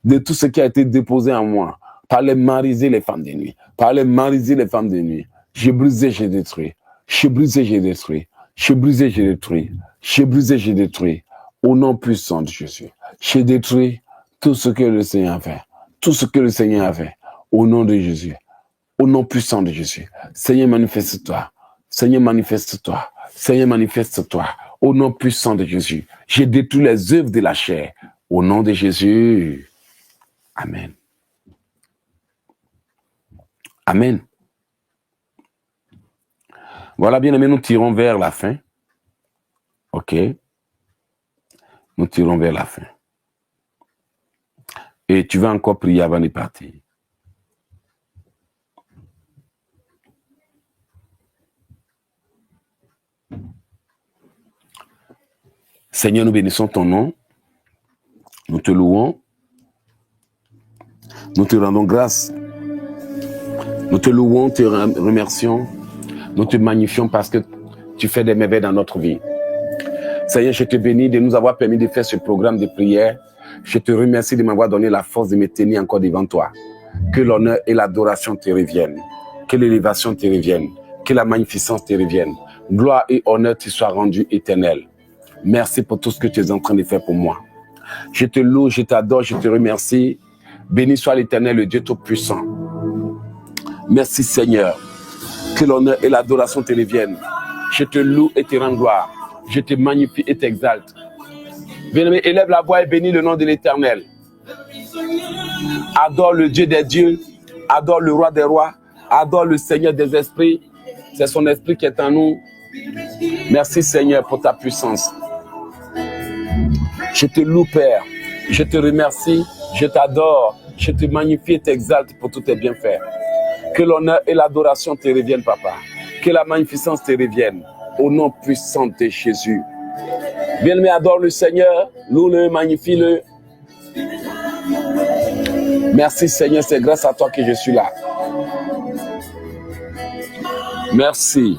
de tout ce qui a été déposé en moi par les mariser les femmes de nuit, par les mariser les femmes de nuit. J'ai brisé, j'ai détruit. J'ai brisé, j'ai détruit. J'ai brisé, j'ai détruit. J'ai brisé, j'ai détruit. Au nom puissant de Jésus. J'ai détruit tout ce que le Seigneur a fait. Tout ce que le Seigneur a fait. Au nom de Jésus. Au nom puissant de Jésus. Seigneur, manifeste-toi. Seigneur, manifeste-toi. Seigneur, manifeste-toi. Au nom puissant de Jésus. J'ai détruit les œuvres de la chair. Au nom de Jésus. Amen. Amen. Voilà, bien aimé, nous tirons vers la fin. OK. Nous tirons vers la fin. Et tu vas encore prier avant de partir. Seigneur, nous bénissons ton nom. Nous te louons. Nous te rendons grâce. Nous te louons, te remercions. Nous te magnifions parce que tu fais des merveilles dans notre vie. Seigneur, je te bénis de nous avoir permis de faire ce programme de prière. Je te remercie de m'avoir donné la force de me tenir encore devant toi. Que l'honneur et l'adoration te reviennent. Que l'élévation te revienne. Que la magnificence te revienne. Gloire et honneur te soient rendus éternels. Merci pour tout ce que tu es en train de faire pour moi. Je te loue, je t'adore, je te remercie. Béni soit l'Éternel, le Dieu Tout-Puissant. Merci Seigneur. Que l'honneur et l'adoration te reviennent. Je te loue et te rends gloire. Je te magnifie et t'exalte. Bien-aimé, élève la voix et bénis le nom de l'Éternel. Adore le Dieu des dieux. Adore le roi des rois. Adore le Seigneur des esprits. C'est son esprit qui est en nous. Merci Seigneur pour ta puissance. Je te loue Père. Je te remercie. Je t'adore. Je te magnifie et t'exalte pour tous tes bienfaits. Que l'honneur et l'adoration te reviennent, Papa. Que la magnificence te revienne. Au nom puissant de Jésus. Bien-aimé, adore le Seigneur. Loue-le, magnifie-le. Merci Seigneur, c'est grâce à toi que je suis là. Merci.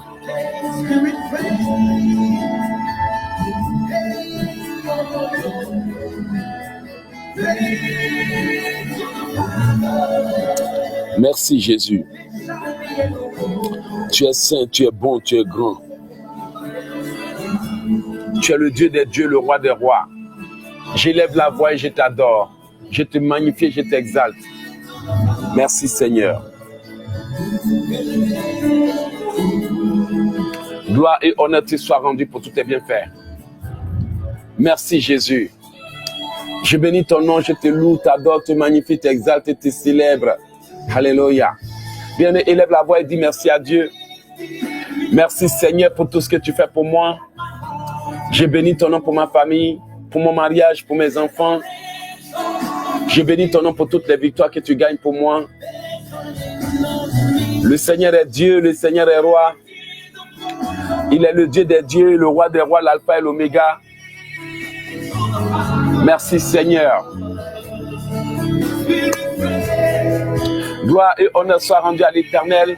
Merci Jésus. Tu es saint, tu es bon, tu es grand. Tu es le Dieu des dieux, le roi des rois. J'élève la voix et je t'adore. Je te magnifie et je t'exalte. Merci Seigneur. Gloire et honneur te soient rendus pour tous tes bienfaits. Merci Jésus. Je bénis ton nom, je te loue, t'adore, te magnifie, t'exalte et te célèbre. Alléluia. Bien, élève la voix et dis merci à Dieu. Merci Seigneur pour tout ce que tu fais pour moi. Je bénis ton nom pour ma famille, pour mon mariage, pour mes enfants. Je bénis ton nom pour toutes les victoires que tu gagnes pour moi. Le Seigneur est Dieu, le Seigneur est roi. Il est le Dieu des dieux, le roi des rois, l'alpha et l'oméga. Merci Seigneur. Gloire et honneur soient rendus à l'Éternel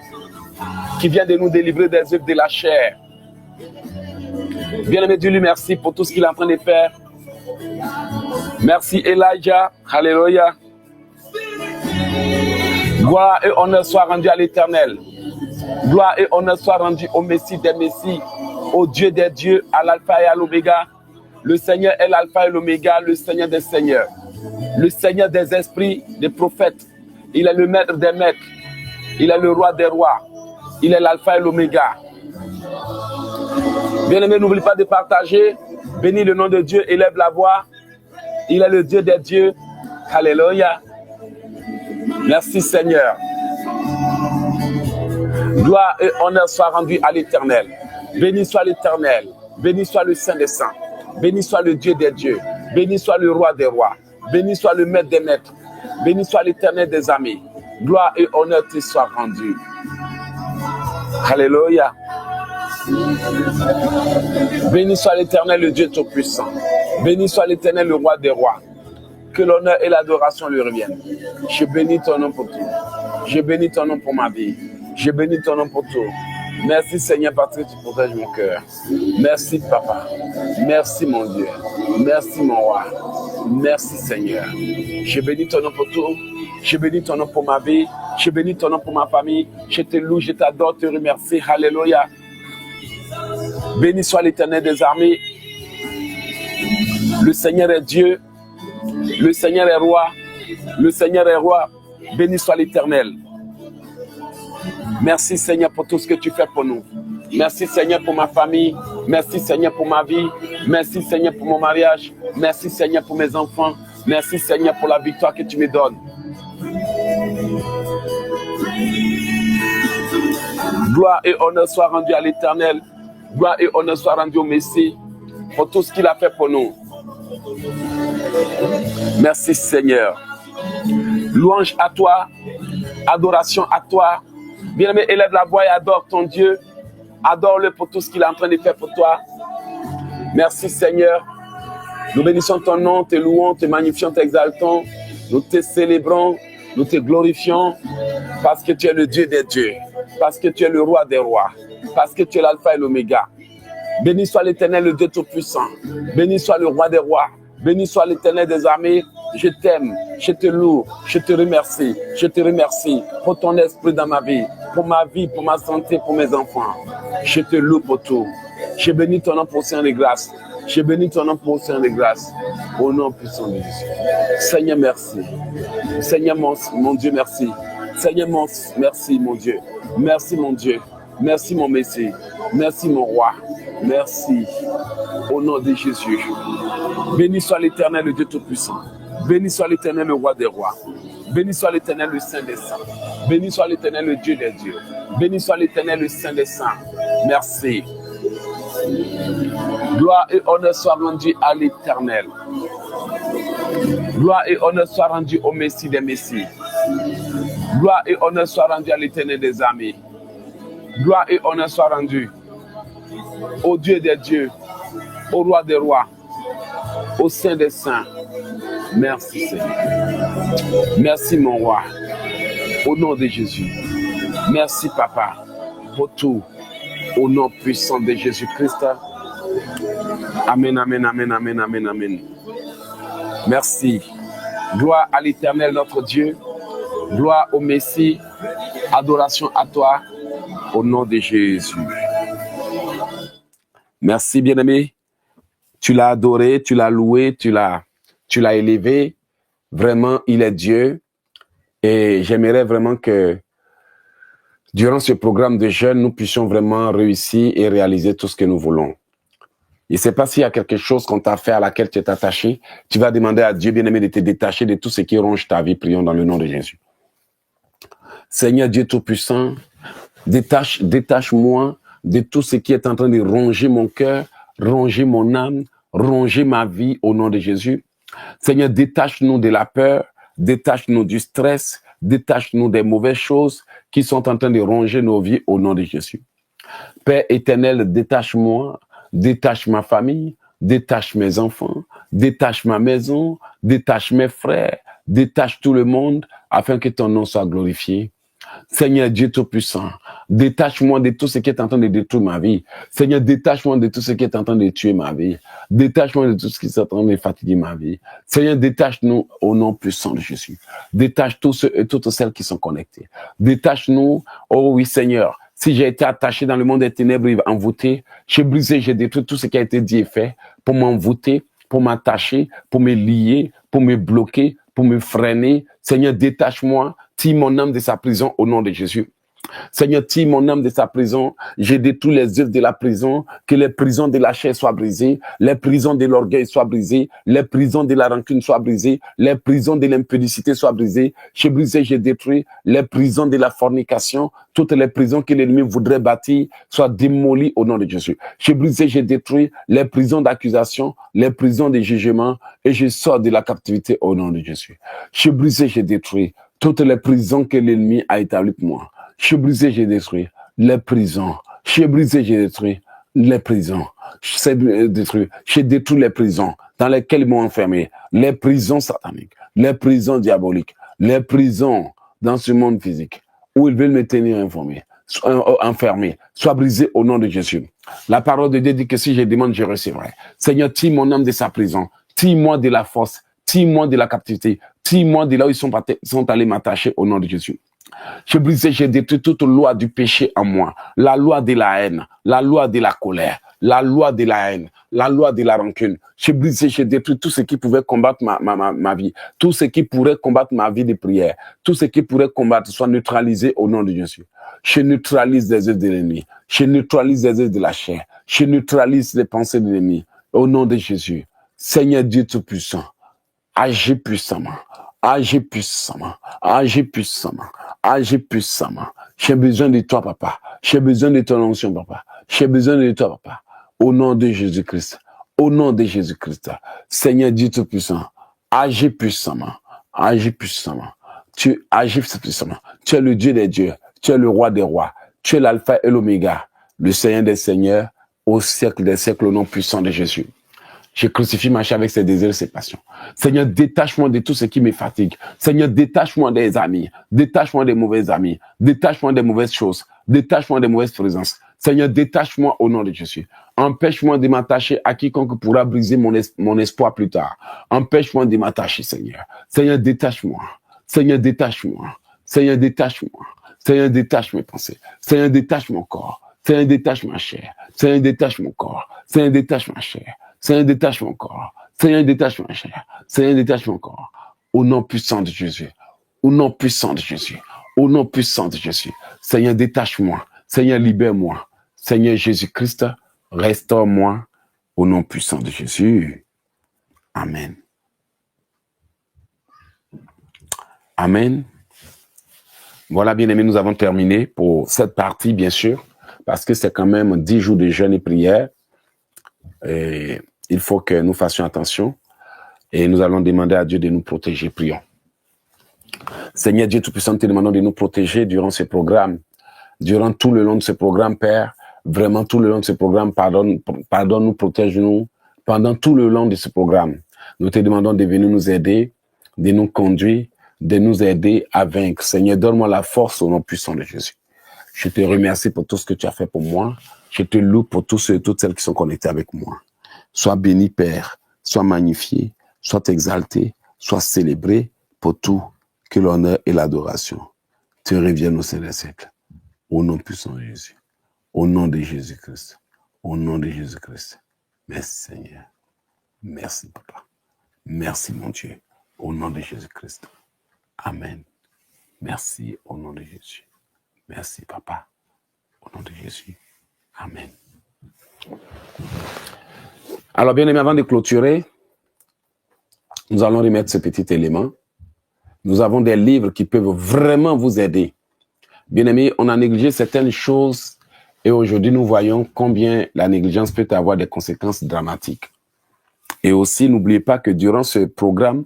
qui vient de nous délivrer des œuvres de la chair. Bien-aimé Dieu, lui merci pour tout ce qu'il est en train de faire. Merci Elijah. Alléluia. Gloire et honneur soient rendus à l'Éternel. Gloire et honneur soient rendus au Messie des Messies, au Dieu des dieux, à l'alpha et à l'oméga. Le Seigneur est l'alpha et l'oméga, le Seigneur des seigneurs, le Seigneur des esprits, des prophètes. Il est le maître des maîtres. Il est le roi des rois. Il est l'alpha et l'oméga. Bien-aimé, n'oublie pas de partager. Bénis le nom de Dieu, élève la voix. Il est le Dieu des dieux. Alléluia. Merci Seigneur. Gloire et honneur soient rendus à l'Éternel. Béni soit l'Éternel. Béni soit le Saint des Saints. Béni soit le Dieu des dieux. Béni soit le roi des rois. Béni soit le maître des maîtres. Béni soit l'Éternel des armées. Gloire et honneur te soient rendus. Alléluia. Béni soit l'Éternel, le Dieu Tout-Puissant. Béni soit l'Éternel, le roi des rois. Que l'honneur et l'adoration lui reviennent. Je bénis ton nom pour tout. Je bénis ton nom pour ma vie. Je bénis ton nom pour tout. Merci Seigneur parce que tu protèges mon cœur. Merci Papa. Merci mon Dieu. Merci mon roi. Merci Seigneur. Je bénis ton nom pour tout. Je bénis ton nom pour ma vie. Je bénis ton nom pour ma famille. Je te loue, je t'adore, te remercie. Alléluia. Béni soit l'Éternel des armées. Le Seigneur est Dieu. Le Seigneur est roi. Le Seigneur est roi. Béni soit l'Éternel. Merci Seigneur pour tout ce que tu fais pour nous. Merci Seigneur pour ma famille. Merci Seigneur pour ma vie. Merci Seigneur pour mon mariage. Merci Seigneur pour mes enfants. Merci Seigneur pour la victoire que tu me donnes. Gloire et honneur soient rendus à l'Éternel. Gloire et honneur soient rendus au Messie pour tout ce qu'il a fait pour nous. Merci Seigneur. Louange à toi. Adoration à toi. Bien-aimé, élève la voix et adore ton Dieu. Adore-le pour tout ce qu'il est en train de faire pour toi. Merci Seigneur. Nous bénissons ton nom, te louons, te magnifions, t'exaltons. Nous te célébrons, nous te glorifions parce que tu es le Dieu des dieux, parce que tu es le roi des rois, parce que tu es l'alpha et l'oméga. Béni soit l'Éternel, le Dieu Tout-Puissant. Béni soit le roi des rois. Béni soit l'Éternel des armées. Je t'aime, je te loue, je te remercie pour ton esprit dans ma vie, pour ma santé, pour mes enfants. Je te loue pour tout. Je bénis ton nom pour Saint de grâce. Je bénis ton nom pour Saint de grâce. Au nom puissant de Jésus. Seigneur, merci. Seigneur, mon Dieu, merci. Seigneur, merci, mon Dieu. Merci, mon Dieu. Merci, mon Messie. Merci, mon roi. Merci. Au nom de Jésus. Béni soit l'Éternel, le Dieu Tout-Puissant. Béni soit l'Éternel, le roi des rois. Béni soit l'Éternel, le Saint des saints. Béni soit l'Éternel, le Dieu des dieux. Béni soit l'Éternel, le Saint des saints. Merci. Gloire et honneur soient rendus à l'Éternel. Gloire et honneur soient rendus au Messie des Messies. Gloire et honneur soient rendus à l'Éternel des armées. Gloire et honneur soient rendus au Dieu des dieux, au roi des rois, au Saint des saints. Merci Seigneur. Merci mon roi. Au nom de Jésus. Merci Papa pour tout. Au nom puissant de Jésus-Christ. Amen, amen, amen, amen, amen, amen. Merci. Gloire à l'Éternel notre Dieu. Gloire au Messie. Adoration à toi. Au nom de Jésus. Merci bien-aimé. Tu l'as adoré, tu l'as loué, tu l'as élevé. Vraiment, il est Dieu. Et j'aimerais vraiment que durant ce programme de jeûne, nous puissions vraiment réussir et réaliser tout ce que nous voulons. Je ne sais pas s'il y a quelque chose qu'on t'a fait à laquelle tu es attaché. Tu vas demander à Dieu bien-aimé de te détacher de tout ce qui ronge ta vie. Prions dans le nom de Jésus. Seigneur Dieu Tout-Puissant, détache-moi de tout ce qui est en train de ronger mon cœur, ronger mon âme, ronger ma vie au nom de Jésus. Seigneur, détache-nous de la peur, détache-nous du stress, détache-nous des mauvaises choses qui sont en train de ronger nos vies au nom de Jésus. Père éternel, détache-moi, détache ma famille, détache mes enfants, détache ma maison, détache mes frères, détache tout le monde afin que ton nom soit glorifié. Seigneur Dieu Tout-Puissant, détache-moi de tout ce qui est en train de détruire ma vie. Seigneur, détache-moi de tout ce qui est en train de tuer ma vie. Détache-moi de tout ce qui est en train de fatiguer ma vie. Seigneur, détache-nous au nom puissant de Jésus. Détache tous ceux et toutes celles qui sont connectés. Détache-nous, oh oui Seigneur. Si j'ai été attaché dans le monde des ténèbres, envoûté, j'ai brisé, j'ai détruit tout ce qui a été dit et fait pour m'envoûter, pour m'attacher, pour me lier, pour me bloquer, pour me freiner. Seigneur, détache-moi, tire mon âme de sa prison au nom de Jésus. Seigneur, tire mon âme de sa prison. J'ai détruit les œuvres de la prison. Que les prisons de la chair soient brisées. Les prisons de l'orgueil soient brisées. Les prisons de la rancune soient brisées. Les prisons de l'impudicité soient brisées. J'ai brisé, j'ai détruit les prisons de la fornication. Toutes les prisons que l'ennemi voudrait bâtir soient démolies au nom de Jésus. J'ai brisé, j'ai détruit les prisons d'accusation, les prisons de jugement, et je sors de la captivité au nom de Jésus. J'ai brisé, j'ai détruit toutes les prisons que l'ennemi a établies pour moi. J'ai brisé, j'ai détruit les prisons. J'ai brisé, j'ai détruit les prisons. J'ai détruit les prisons dans lesquelles ils m'ont enfermé. Les prisons sataniques, les prisons diaboliques, les prisons dans ce monde physique où ils veulent me tenir enfermé. Sois brisé au nom de Jésus. La parole de Dieu dit que si je demande, je recevrai. Seigneur, tire mon âme de sa prison. Tire-moi de la force. Tire-moi de la captivité. Tire-moi de là où ils sont allés m'attacher au nom de Jésus. J'ai brisé, j'ai détruit toute loi du péché en moi. La loi de la haine, la loi de la colère, la loi de la haine, la loi de la rancune. J'ai brisé, j'ai détruit tout ce qui pouvait combattre ma vie. Tout ce qui pourrait combattre ma vie de prière. Tout ce qui pourrait combattre soit neutralisé au nom de Jésus. Je neutralise les œuvres de l'ennemi. Je neutralise les œuvres de la chair. Je neutralise les pensées de l'ennemi. Au nom de Jésus. Seigneur Dieu Tout-Puissant, agis puissamment. Agis puissamment. Agis puissamment. Agis puissamment. J'ai besoin de toi, papa. J'ai besoin de ton onction, papa. J'ai besoin de toi, papa. Au nom de Jésus-Christ. Au nom de Jésus-Christ. Seigneur Dieu Tout-Puissant, agis puissamment. Agis puissamment. Tu agis puissamment. Tu es le Dieu des dieux. Tu es le roi des rois. Tu es l'alpha et l'oméga. Le Seigneur des seigneurs. Au siècle des siècles, au nom puissant de Jésus. Je crucifie ma chair avec ses désirs et ses passions. Seigneur, détache-moi de tout ce qui me fatigue. Seigneur, détache-moi des amis. Détache-moi des mauvais amis. Détache-moi des mauvaises choses. Détache-moi des mauvaises présences. Seigneur, détache-moi au nom de Jésus. Empêche-moi de m'attacher à quiconque pourra briser mon espoir plus tard. Empêche-moi de m'attacher, Seigneur. Seigneur, détache-moi. Seigneur, détache-moi. Seigneur, détache-moi. Seigneur, détache mes pensées. Seigneur, détache mon corps. Seigneur, détache ma chair. Seigneur, détache mon corps. Seigneur, détache ma chair. Seigneur, détache mon corps. Seigneur, détache ma chair. Seigneur, détache mon corps. Au nom puissant de Jésus. Au nom puissant de Jésus. Au nom puissant de Jésus. Seigneur, détache-moi. Seigneur, libère-moi. Seigneur Jésus-Christ, restaure-moi. Au nom puissant de Jésus. Amen. Amen. Voilà, bien-aimés, nous avons terminé pour cette partie, bien sûr, parce que c'est quand même 10 jours de jeûne et prière. Et il faut que nous fassions attention et nous allons demander à Dieu de nous protéger. Prions. Seigneur Dieu Tout-Puissant, te demandons de nous protéger durant ce programme, durant tout le long de ce programme, Père. Vraiment tout le long de ce programme, pardonne-nous, protège-nous pendant tout le long de ce programme. Nous te demandons de venir nous aider, de nous conduire, de nous aider à vaincre. Seigneur, donne-moi la force au nom puissant de Jésus. Je te remercie pour tout ce que tu as fait pour moi. Je te loue pour tous ceux et toutes celles qui sont connectés avec moi. Sois béni, Père. Sois magnifié. Sois exalté. Sois célébré pour tout. Que l'honneur et l'adoration te reviennent au sein des siècles. Au nom puissant de Jésus. Au nom de Jésus-Christ. Au nom de Jésus-Christ. Merci, Seigneur. Merci, Papa. Merci, mon Dieu. Au nom de Jésus-Christ. Amen. Merci au nom de Jésus. Merci, Papa. Au nom de Jésus. Amen. Alors, bien aimé, avant de clôturer, nous allons remettre ce petit élément. Nous avons des livres qui peuvent vraiment vous aider. Bien aimé, on a négligé certaines choses et aujourd'hui, nous voyons combien la négligence peut avoir des conséquences dramatiques. Et aussi, n'oubliez pas que durant ce programme,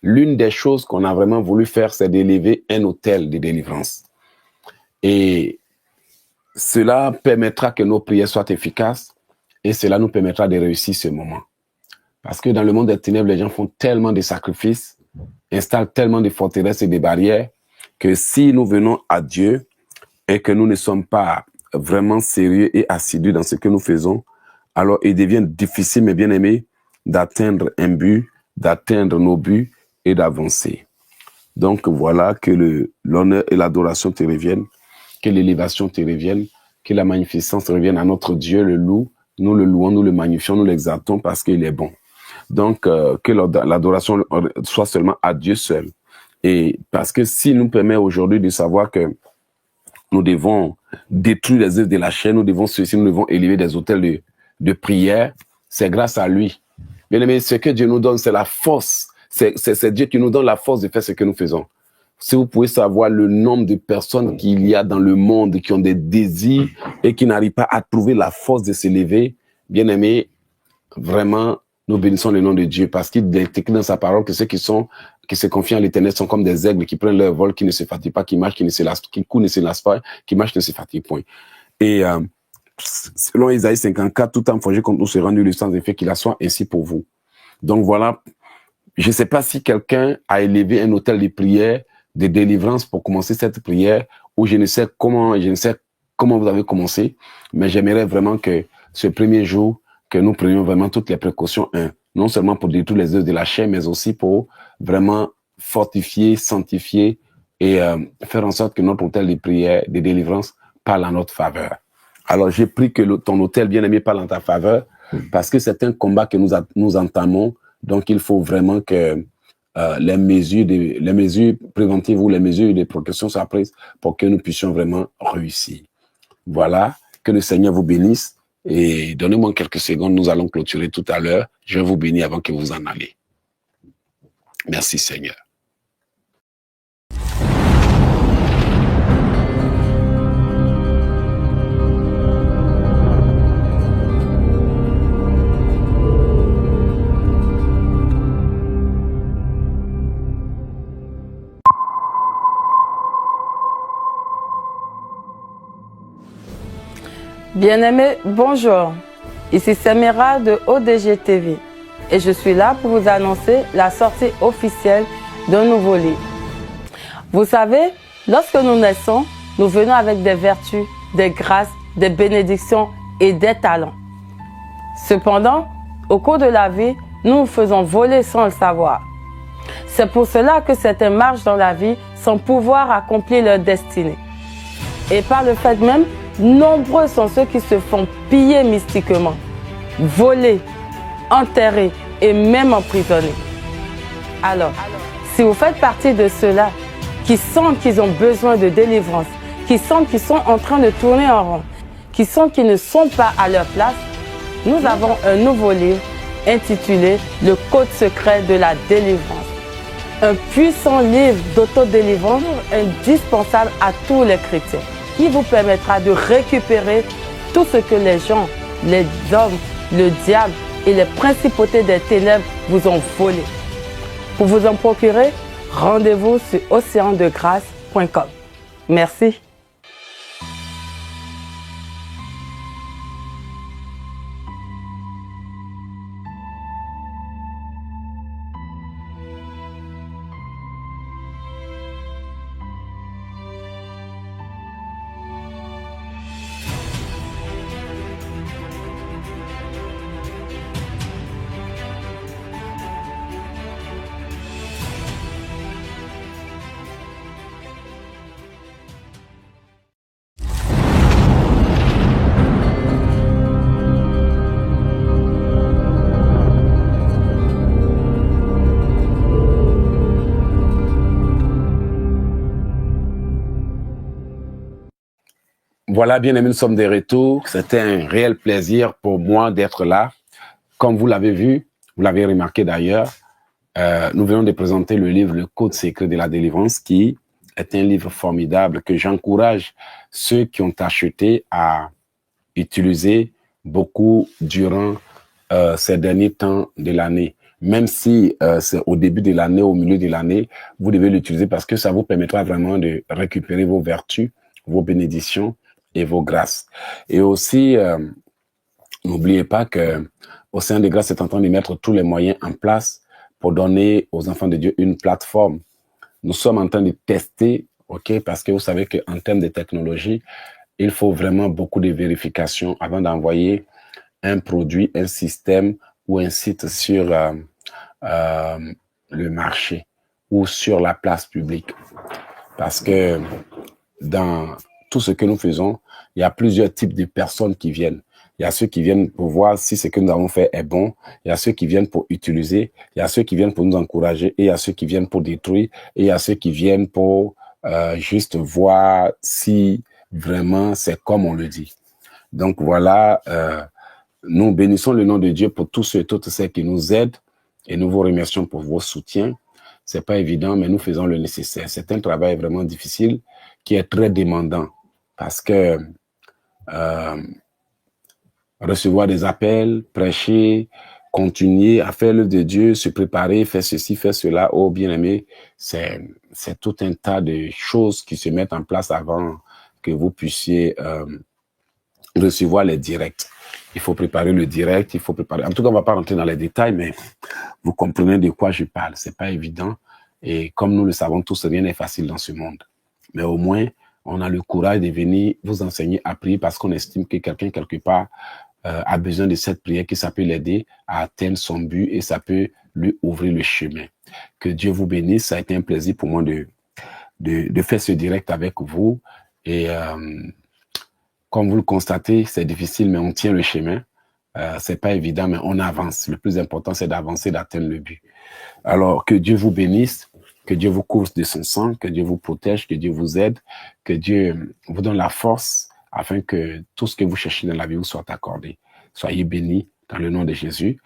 l'une des choses qu'on a vraiment voulu faire, c'est d'élever un hôtel de délivrance. Et cela permettra que nos prières soient efficaces et cela nous permettra de réussir ce moment. Parce que dans le monde des ténèbres, les gens font tellement de sacrifices, installent tellement de forteresses et de barrières que si nous venons à Dieu et que nous ne sommes pas vraiment sérieux et assidus dans ce que nous faisons, alors il devient difficile, mes bien-aimés, d'atteindre un but, d'atteindre nos buts et d'avancer. Donc voilà, que l'honneur et l'adoration te reviennent, que l'élévation te revienne, que la magnificence revienne à notre Dieu, le loue, nous le louons, nous le magnifions, nous l'exaltons parce qu'il est bon. Donc que l'adoration soit seulement à Dieu seul. Et parce que s'il nous permet aujourd'hui de savoir que nous devons détruire les œuvres de la chair, nous devons ceci, nous devons élever des autels de prière. C'est grâce à lui. Bien aimé, ce que Dieu nous donne, c'est la force. C'est Dieu qui nous donne la force de faire ce que nous faisons. Si vous pouvez savoir le nombre de personnes qu'il y a dans le monde qui ont des désirs et qui n'arrivent pas à trouver la force de s'élever, bien aimé, vraiment, nous bénissons le nom de Dieu parce qu'il est écrit dans sa parole que ceux qui se confient en l'Éternel sont comme des aigles qui prennent leur vol, qui ne se fatiguent pas, qui marchent, qui courent, ne se lassent pas, qui marchent, ne se fatiguent point. Et selon Isaïe 54, tout homme forgé contre nous sera nul, le sens des faits qu'il a soit ainsi pour vous. Donc voilà, je ne sais pas si quelqu'un a élevé un autel de prière, de délivrance pour commencer cette prière, ou je ne sais comment vous avez commencé, mais j'aimerais vraiment que ce premier jour, que nous prenions vraiment toutes les précautions, non seulement pour détruire les œuvres de la chair, mais aussi pour vraiment fortifier, sanctifier et faire en sorte que notre autel de prière, de délivrance, parle en notre faveur. Alors, j'ai pris que ton autel bien-aimé parle en ta faveur, parce que c'est un combat que nous entamons, donc il faut vraiment que les mesures préventives ou les mesures de protection soient prises pour que nous puissions vraiment réussir. Voilà, que le Seigneur vous bénisse. Et donnez-moi quelques secondes, nous allons clôturer tout à l'heure. Je vais vous bénir avant que vous en allez. Merci Seigneur. Bien-aimés, bonjour. Ici Samira de ODG TV et je suis là pour vous annoncer la sortie officielle d'un nouveau livre. Vous savez, lorsque nous naissons, nous venons avec des vertus, des grâces, des bénédictions et des talents. Cependant, au cours de la vie, nous nous faisons voler sans le savoir. C'est pour cela que certains marchent dans la vie sans pouvoir accomplir leur destinée. Et par le fait même, nombreux sont ceux qui se font piller mystiquement, voler, enterrer et même emprisonner. Alors, si vous faites partie de ceux-là qui sentent qu'ils ont besoin de délivrance, qui sentent qu'ils sont en train de tourner en rond, qui sentent qu'ils ne sont pas à leur place, nous avons un nouveau livre intitulé « Le code secret de la délivrance ». Un puissant livre d'autodélivrance indispensable à tous les chrétiens, qui vous permettra de récupérer tout ce que les gens, les hommes, le diable et les principautés des ténèbres vous ont volé. Pour vous en procurer, rendez-vous sur oceandegrâce.com. Merci. Voilà, bien aimés, nous sommes de retour. C'était un réel plaisir pour moi d'être là. Comme vous l'avez vu, vous l'avez remarqué d'ailleurs, nous venons de présenter le livre Le Code secret de la délivrance, qui est un livre formidable que j'encourage ceux qui ont acheté à utiliser beaucoup durant ces derniers temps de l'année. Même si c'est au début de l'année, au milieu de l'année, vous devez l'utiliser parce que ça vous permettra vraiment de récupérer vos vertus, vos bénédictions et vos grâces. Et aussi, n'oubliez pas que Océan de Grâce est en train de mettre tous les moyens en place pour donner aux enfants de Dieu une plateforme. Nous sommes en train de tester, ok, parce que vous savez qu'en termes de technologie, il faut vraiment beaucoup de vérifications avant d'envoyer un produit, un système ou un site sur le marché ou sur la place publique. Parce que dans tout ce que nous faisons, il y a plusieurs types de personnes qui viennent. Il y a ceux qui viennent pour voir si ce que nous avons fait est bon. Il y a ceux qui viennent pour utiliser. Il y a ceux qui viennent pour nous encourager. Et il y a ceux qui viennent pour détruire. Et il y a ceux qui viennent pour juste voir si vraiment, c'est comme on le dit. Donc voilà, nous bénissons le nom de Dieu pour tous ceux et toutes celles qui nous aident et nous vous remercions pour vos soutiens. C'est pas évident, mais nous faisons le nécessaire. C'est un travail vraiment difficile qui est très demandant parce que recevoir des appels, prêcher, continuer à faire l'œuvre de Dieu, se préparer, faire ceci, faire cela, oh bien-aimé, c'est tout un tas de choses qui se mettent en place avant que vous puissiez recevoir les directs. Il faut préparer le direct, il faut préparer. En tout cas, on va pas rentrer dans les détails, mais vous comprenez de quoi je parle. C'est pas évident. Et comme nous le savons tous, rien n'est facile dans ce monde. Mais au moins, on a le courage de venir vous enseigner à prier parce qu'on estime que quelqu'un, quelque part, a besoin de cette prière, que ça peut l'aider à atteindre son but et ça peut lui ouvrir le chemin. Que Dieu vous bénisse. Ça a été un plaisir pour moi de faire ce direct avec vous. Et comme vous le constatez, c'est difficile, mais on tient le chemin. C'est pas évident, mais on avance. Le plus important, c'est d'avancer, d'atteindre le but. Alors, que Dieu vous bénisse, que Dieu vous couvre de son sang, que Dieu vous protège, que Dieu vous aide, que Dieu vous donne la force afin que tout ce que vous cherchez dans la vie vous soit accordé. Soyez bénis dans le nom de Jésus.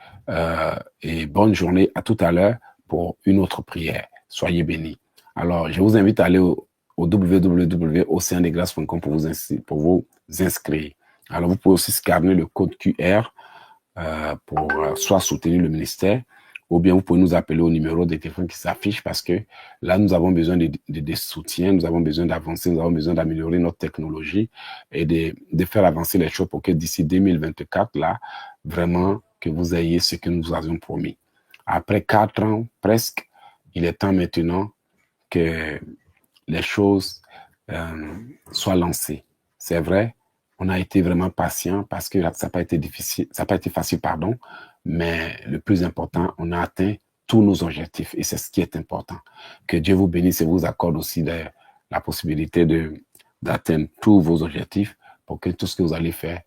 Et bonne journée, à tout à l'heure pour une autre prière. Soyez bénis. Alors, je vous invite à aller au www.oceandesgrâces.com pour vous inscrire. Alors, vous pouvez aussi scanner le code QR pour soit soutenir le ministère, ou bien vous pouvez nous appeler au numéro de téléphone qui s'affiche parce que là, nous avons besoin de soutien, nous avons besoin d'avancer, nous avons besoin d'améliorer notre technologie et de faire avancer les choses pour que d'ici 2024, là, vraiment, que vous ayez ce que nous avions promis. Après 4 ans, presque, il est temps maintenant que les choses soient lancées. C'est vrai, on a été vraiment patient parce que ça n'a pas été difficile, ça n'a pas été facile, pardon, mais le plus important, on a atteint tous nos objectifs et c'est ce qui est important. Que Dieu vous bénisse et vous accorde aussi la possibilité d'atteindre tous vos objectifs pour que tout ce que vous allez faire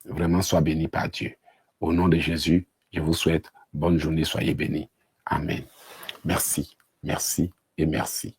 vraiment soit béni par Dieu. Au nom de Jésus, je vous souhaite bonne journée, soyez bénis. Amen. Merci, merci et merci.